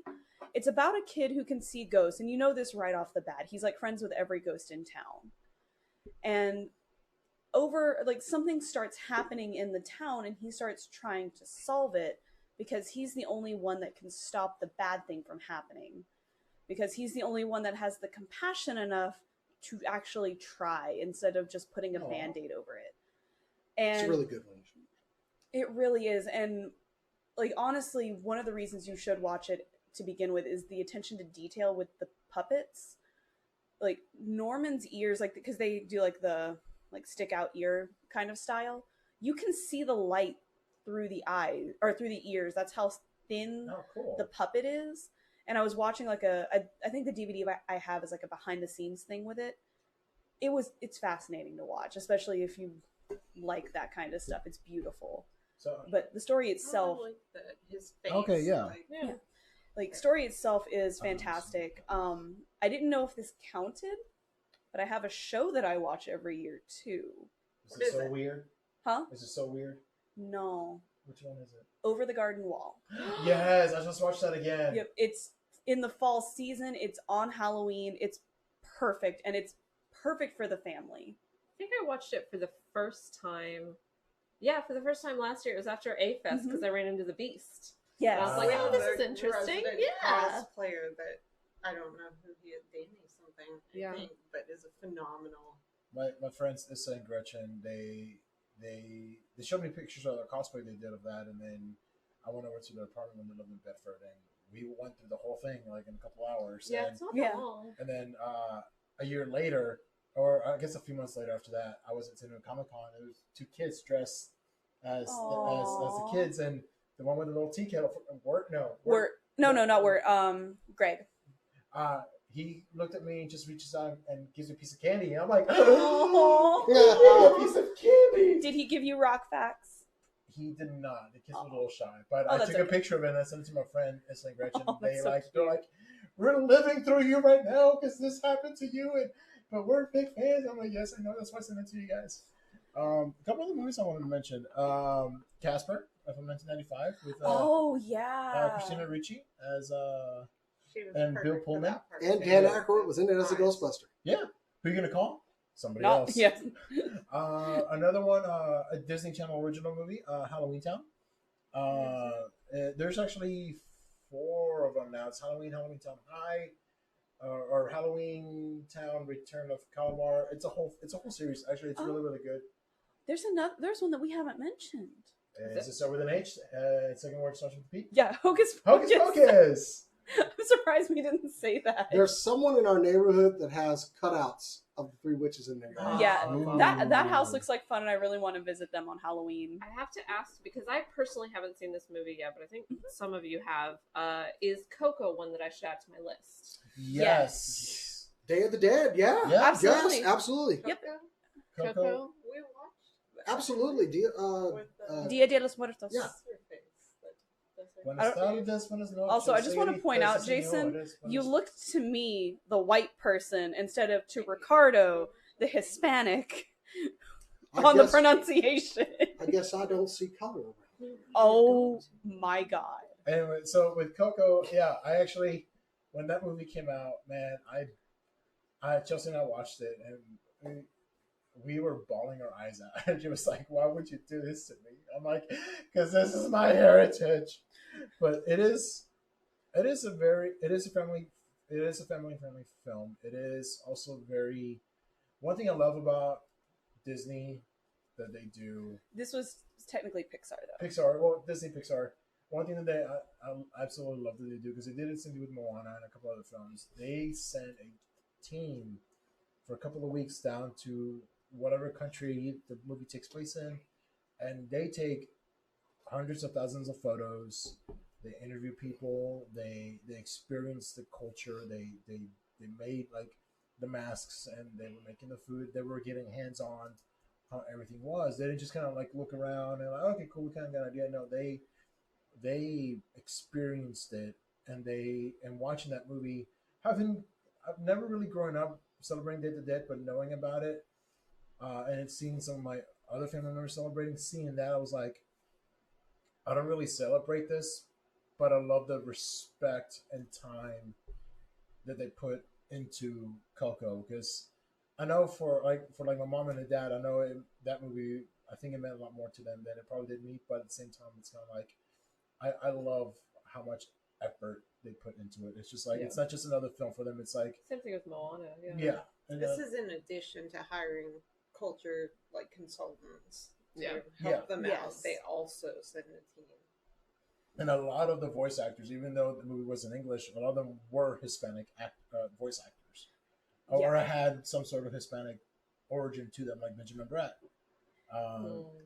E: It's about a kid who can see ghosts, and you know this right off the bat. He's like friends with every ghost in town. And something starts happening in the town, and he starts trying to solve it because he's the only one that can stop the bad thing from happening. Because he's the only one that has the compassion enough to actually try instead of just putting a Band-Aid over it. And
B: It's a really good one.
E: it really is. And like, honestly, one of the reasons you should watch it to begin with is the attention to detail with the puppets. Like Norman's ears, like, because they do like the stick out ear kind of style. You can see the light through the eyes or through the ears. That's how thin the puppet is. And I was watching like I think the DVD I have is like a behind the scenes thing with it. It's fascinating to watch, especially if you like that kind of stuff. It's beautiful. But the story itself,
C: his face.
D: Okay, yeah.
E: Like story itself is fantastic. I didn't know if this counted, but I have a show that I watch every year too.
D: Is it so weird?
E: Huh?
D: Is it so weird?
E: No.
D: Which one is it?
E: Over the Garden Wall.
D: Yes, I just watched that again.
E: Yep, it's in the fall season. It's on Halloween. It's perfect, and it's perfect for the family.
A: I think I watched it for the first time. Yeah, for the first time last year. It was after A-Fest because I ran into the Beast.
E: Yes.
A: I was like, oh, this is interesting. Yeah.
C: Cosplayer that I don't know who he is, Danny something, I think, but is a phenomenal.
D: My friends Issa and Gretchen, they showed me pictures of their cosplay they did of that, and then I went over to their apartment when they lived in Bedford, and we went through the whole thing like in a couple hours.
A: Yeah,
D: and,
A: it's not that long.
D: And then a year later, or I guess a few months later after that, I was at San Diego Comic-Con. There was two kids dressed as the kids, and the one with the little tea kettle.
E: Not Wirt. Greg.
D: He looked at me and just reaches out and gives me a piece of candy. And I'm like,
E: Oh.
D: a piece of candy.
E: Did he give you rock facts?
D: He did not. The kids were a little shy, but
E: Oh,
D: I
E: that's
D: took a
E: okay.
D: picture of it and I sent it to my friend Issa and Gretchen.
E: Oh, that's so
D: they're like, we're living through you right now because this happened to you, but we're big fans. I'm like, yes, I know. That's why I sent it to you guys. A couple of the movies I wanted to mention. Casper from 1995 with
E: Oh yeah.
D: Christina Ricci as
C: She was
D: and Bill
C: perfect for
D: Pullman.
C: that part.
B: And Dan Aykroyd was in it as a Ghostbuster.
D: Yeah. Who are you gonna call? Somebody
E: Not
D: else.
E: yes.
D: Another one, a Disney Channel original movie, Halloween Town. There's actually 4 of them now. It's Halloween, Halloween Town High, or Halloween Town Return of Calamar. It's a whole series. Actually, it's really good.
E: There's one that we haven't mentioned.
D: Does it start with an H? Second word starts with a P.
E: Yeah, Hocus
D: Hocus
E: Pocus.
D: Pocus.
E: I'm surprised we didn't say that.
B: There's someone in our neighborhood that has cutouts of the 3 witches in there.
E: Yeah,
D: Ooh.
E: that house looks like fun, and I really want to visit them on Halloween.
A: I have to ask, because I personally haven't seen this movie yet, but I think some of you have. Is Coco one that I should add to my list?
D: Yes.
B: Day of the Dead, yeah.
D: Yeah.
E: Absolutely.
B: Yes, absolutely.
E: Yep.
D: Coco.
C: We watched that.
B: Absolutely.
C: With
E: Dia de los Muertos.
B: Yeah.
C: what's her face?
D: When
E: I
D: it's
E: don't-
D: started this one is not.
E: Also, I just want to point out, Jason, you looked to me, the white person, instead of to Ricardo, the Hispanic, on the pronunciation.
B: I guess I don't see color around.
E: Oh my god.
D: Anyway, so with Coco, yeah, I actually, when that movie came out, man, Chelsea and I watched it, and we were bawling our eyes out. And she was like, "Why would you do this to me?" I'm like, "Because this is my heritage." But it is a family friendly film. It is also very. One thing I love about Disney that they do.
E: This was technically Pixar, though.
D: Disney Pixar. One thing that I absolutely love that they do, because they did it with Moana and a couple other films. They sent a team for a couple of weeks down to whatever country the movie takes place in, and they take hundreds of thousands of photos. They interview people. They experience the culture. They made like the masks, and they were making the food. They were getting hands on how everything was. They didn't just kind of like look around and like, okay, cool, we kind of got an idea. No, they experienced it, and watching that movie. I've never really grown up celebrating Day of the Dead, but knowing about it, and seeing some of my other family members celebrating, seeing that, I was like, I don't really celebrate this, but I love the respect and time that they put into Coco, because I know for my mom and dad, I know that movie, I think it meant a lot more to them than it probably did me, but at the same time, it's kind of like, I love how much effort they put into it. It's just like, it's not just another film for them. It's like,
A: Same thing with Moana.
D: yeah. And,
C: This is in addition to hiring culture like consultants to
A: Yeah.
C: help them out.
E: Yes.
C: They also send a team.
D: and a lot of the voice actors, even though the movie was in English, a lot of them were Hispanic voice actors, or had some sort of Hispanic origin to them, like Benjamin Bratt.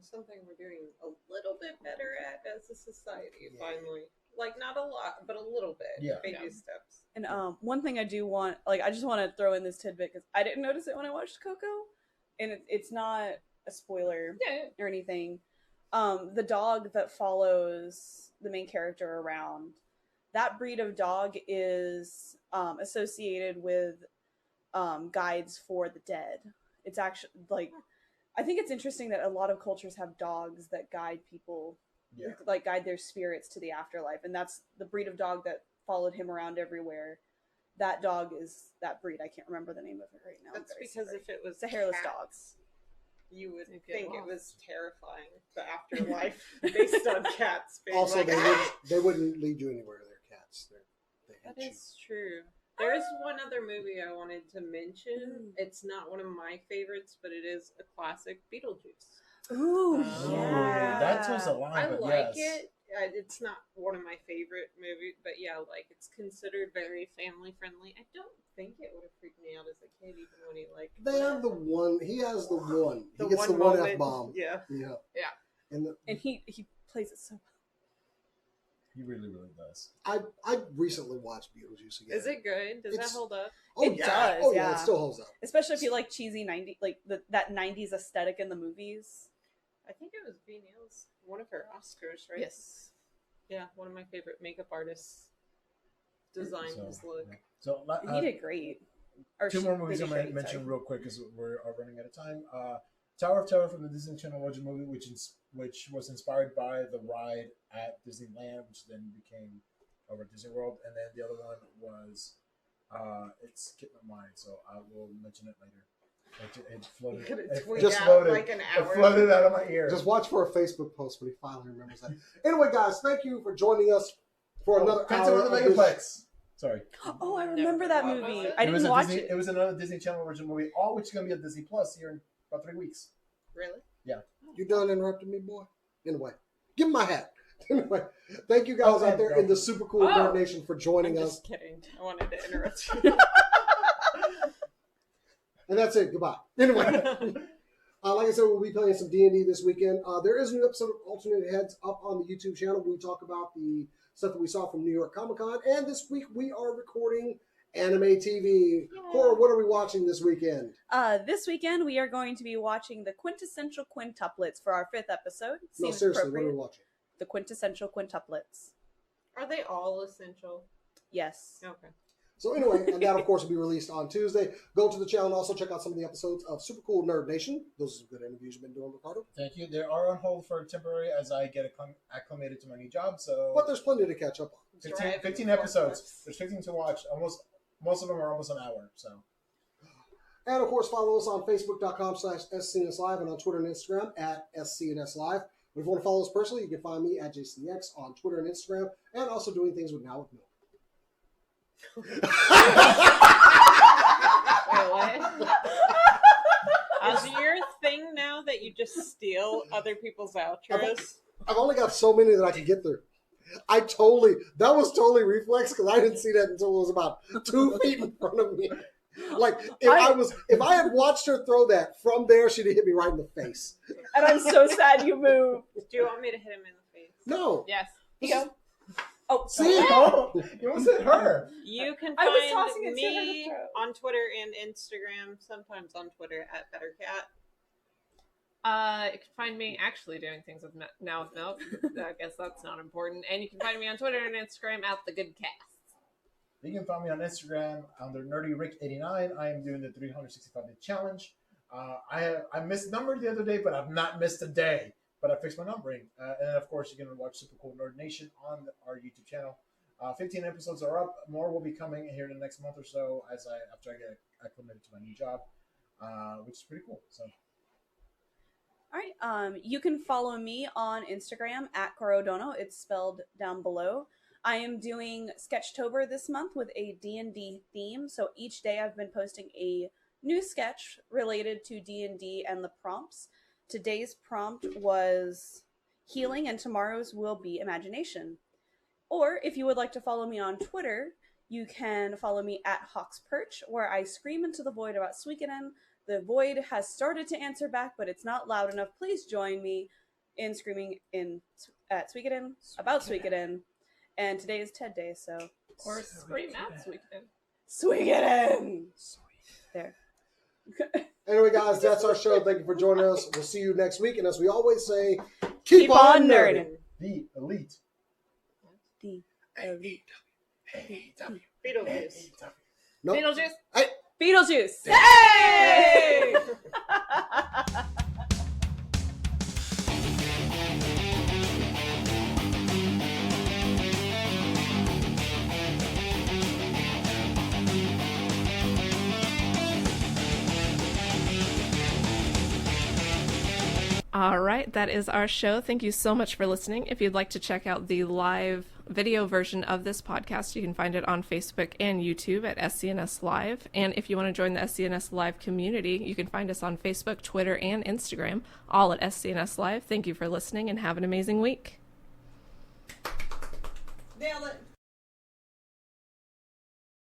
C: Something we're doing a little bit better at as a society, finally. Like, not a lot, but a little bit.
D: Yeah.
C: Baby steps.
E: And one thing I do want, I just want to throw in this tidbit because I didn't notice it when I watched Coco, and it's not a spoiler or anything. The dog that follows the main character around, that breed of dog is associated with guides for the dead. It's actually I think it's interesting that a lot of cultures have dogs that guide people, guide their spirits to the afterlife, and that's the breed of dog that followed him around everywhere. That dog is that breed. I can't remember the name of it right now.
C: That's because if it was
E: it's a hairless
C: cats,
E: dog.
C: you would
A: You'd get
C: think it
A: lost.
C: was terrifying. The afterlife based on cats being
B: Also,
C: like,
B: they wouldn't lead you anywhere. They're cats. They
C: That
B: hate you.
C: is true. There is one other movie I wanted to mention. It's not one of my favorites, but it is a classic, Beetlejuice.
E: Ooh,
A: Oh,
E: yeah.
D: That was a line,
C: I
D: but
C: like
D: yes.
C: it. It's not one of my favorite movies, but yeah, it's considered very family friendly. I don't think it would have freaked me out as a kid, even when he
B: They have the one. He has the one. He
C: the
B: gets
C: one
B: the one
C: moment.
B: F bomb.
C: Yeah.
B: Yeah.
A: Yeah.
B: And
E: And he plays it so well.
D: He really, really does.
B: I recently watched Beetlejuice again.
C: Is it good? Does
B: It's-
C: that hold up?
B: Oh
E: It
B: yeah.
E: does,
B: Oh yeah.
E: yeah.
B: It still holds up.
E: Especially if you like cheesy 90s, that 90s aesthetic in the movies.
C: I think it was V. Neal's one of her Oscars, right?
A: Yes.
C: Yeah, one of my favorite makeup artists designed his look.
D: yeah. So
E: He did great. Or
D: two
E: she-
D: more movies
E: maybe
D: I'm going to
E: Shade,
D: mention
E: sorry.
D: real quick because we're running out of time. Tower of Terror from the Disney Channel original movie, which was inspired by the ride at Disneyland, which then became over Disney World, and then the other one was it's skipped my mind, so I will mention it later. It floated.
C: Like an hour.
D: It floated out of my ear.
B: Just watch for a Facebook post when he finally remembers that. Anyway, guys, thank you for joining us for another
D: Phantom
B: hour
D: of the
B: of this.
D: Megaplex. Sorry.
E: Oh, I remember that
C: What
E: movie.
C: was it?
E: I didn't watch
D: Disney,
E: it.
D: It was another Disney Channel original movie, all which is going to be on Disney Plus here in about 3 weeks.
C: Really?
B: You done interrupting me, boy? Anyway, give him my hat. Anyway, thank you guys out there in the Super Cool Nerd Nation for joining
C: I'm
B: us.
C: just kidding. I wanted to interrupt you.
B: And that's it. Goodbye. Anyway, like I said, we'll be playing some D&D this weekend. There is a new episode of Alternate Heads up on the YouTube channel. We talk about the stuff that we saw from New York Comic Con. And this week we are recording Anime TV. Cora, what are we watching this weekend?
E: This weekend we are going to be watching the quintessential quintuplets for our 5th episode.
B: No,
E: Seems
B: seriously, what are
E: appropriate.
B: we watching?
E: The quintessential quintuplets.
C: Are they all essential?
E: Yes.
C: Okay.
B: So anyway, and that of course will be released on Tuesday. Go to the channel and also check out some of the episodes of Super Cool Nerd Nation. Those are good interviews you've been doing, Ricardo.
D: Thank you. They are on hold for temporary as I get acclimated to my new job. So
B: But there's plenty to catch up on.
D: 15 episodes. There's 15 to watch. Most of them are almost an hour. So.
B: And of course, follow us on Facebook.com/SCNS Live and on Twitter and Instagram at SCNS Live. But if you want to follow us personally, you can find me at JCX on Twitter and Instagram, and also doing things with Now with Milk.
C: Wait, what? Is your thing now that you just steal other people's outros?
B: I've only got so many that I can get through. That was totally reflex because I didn't see that until it was about 2 feet in front of me. Like if I had watched her throw that from there, she'd have hit me right in the face.
E: And I'm so sad you moved.
C: Do you want me to hit him in the face?
B: No.
C: Yes.
E: You go. Oh,
B: See?
D: Oh, you almost hit her.
C: You can
E: I was tossing
C: find
E: it to her to
C: me
E: throw.
C: on Twitter and Instagram, sometimes on Twitter at BetterCat.
A: You can find me actually doing things with Now with Milk. I guess that's not important. And you can find me on Twitter and Instagram at The Good Cast.
D: You can find me on Instagram under NerdyRick89. I am doing the 365-day challenge. I missed number the other day, but I've not missed a day. But I fixed my numbering. And then, of course, you can watch Super Cool Nerd Nation on our YouTube channel. 15 episodes are up. More will be coming here in the next month or so after I get acclimated to my new job, which is pretty cool. So.
E: All right. You can follow me on Instagram at Corodono. It's spelled down below. I am doing Sketchtober this month with a D&D theme. So each day I've been posting a new sketch related to D&D and the prompts. Today's prompt was healing and tomorrow's will be imagination. Or if you would like to follow me on Twitter, you can follow me at Hawksperch, where I scream into the void about Suikoden. The void has started to answer back, but it's not loud enough. Please join me in screaming at Suikoden about Suikoden. And today is TED Day, so...
A: Or scream at Suikoden.
E: Suikoden! There.
B: Anyway, guys, that's our show. Thank you for joining us. We'll see you next week. And as we always say, keep on nerding.
D: The elite.
E: The elite.
C: Beetlejuice.
B: Nope.
A: Beetlejuice.
B: Hey.
E: Beetlejuice!
C: Hey!
A: All right, that is our show. Thank you so much for listening. If you'd like to check out the live video version of this podcast, you can find it on Facebook and YouTube at SCNS Live. And if you want to join the SCNS Live community, you can find us on Facebook, Twitter, and Instagram, all at SCNS Live. Thank you for listening and have an amazing week.
C: Nailed it.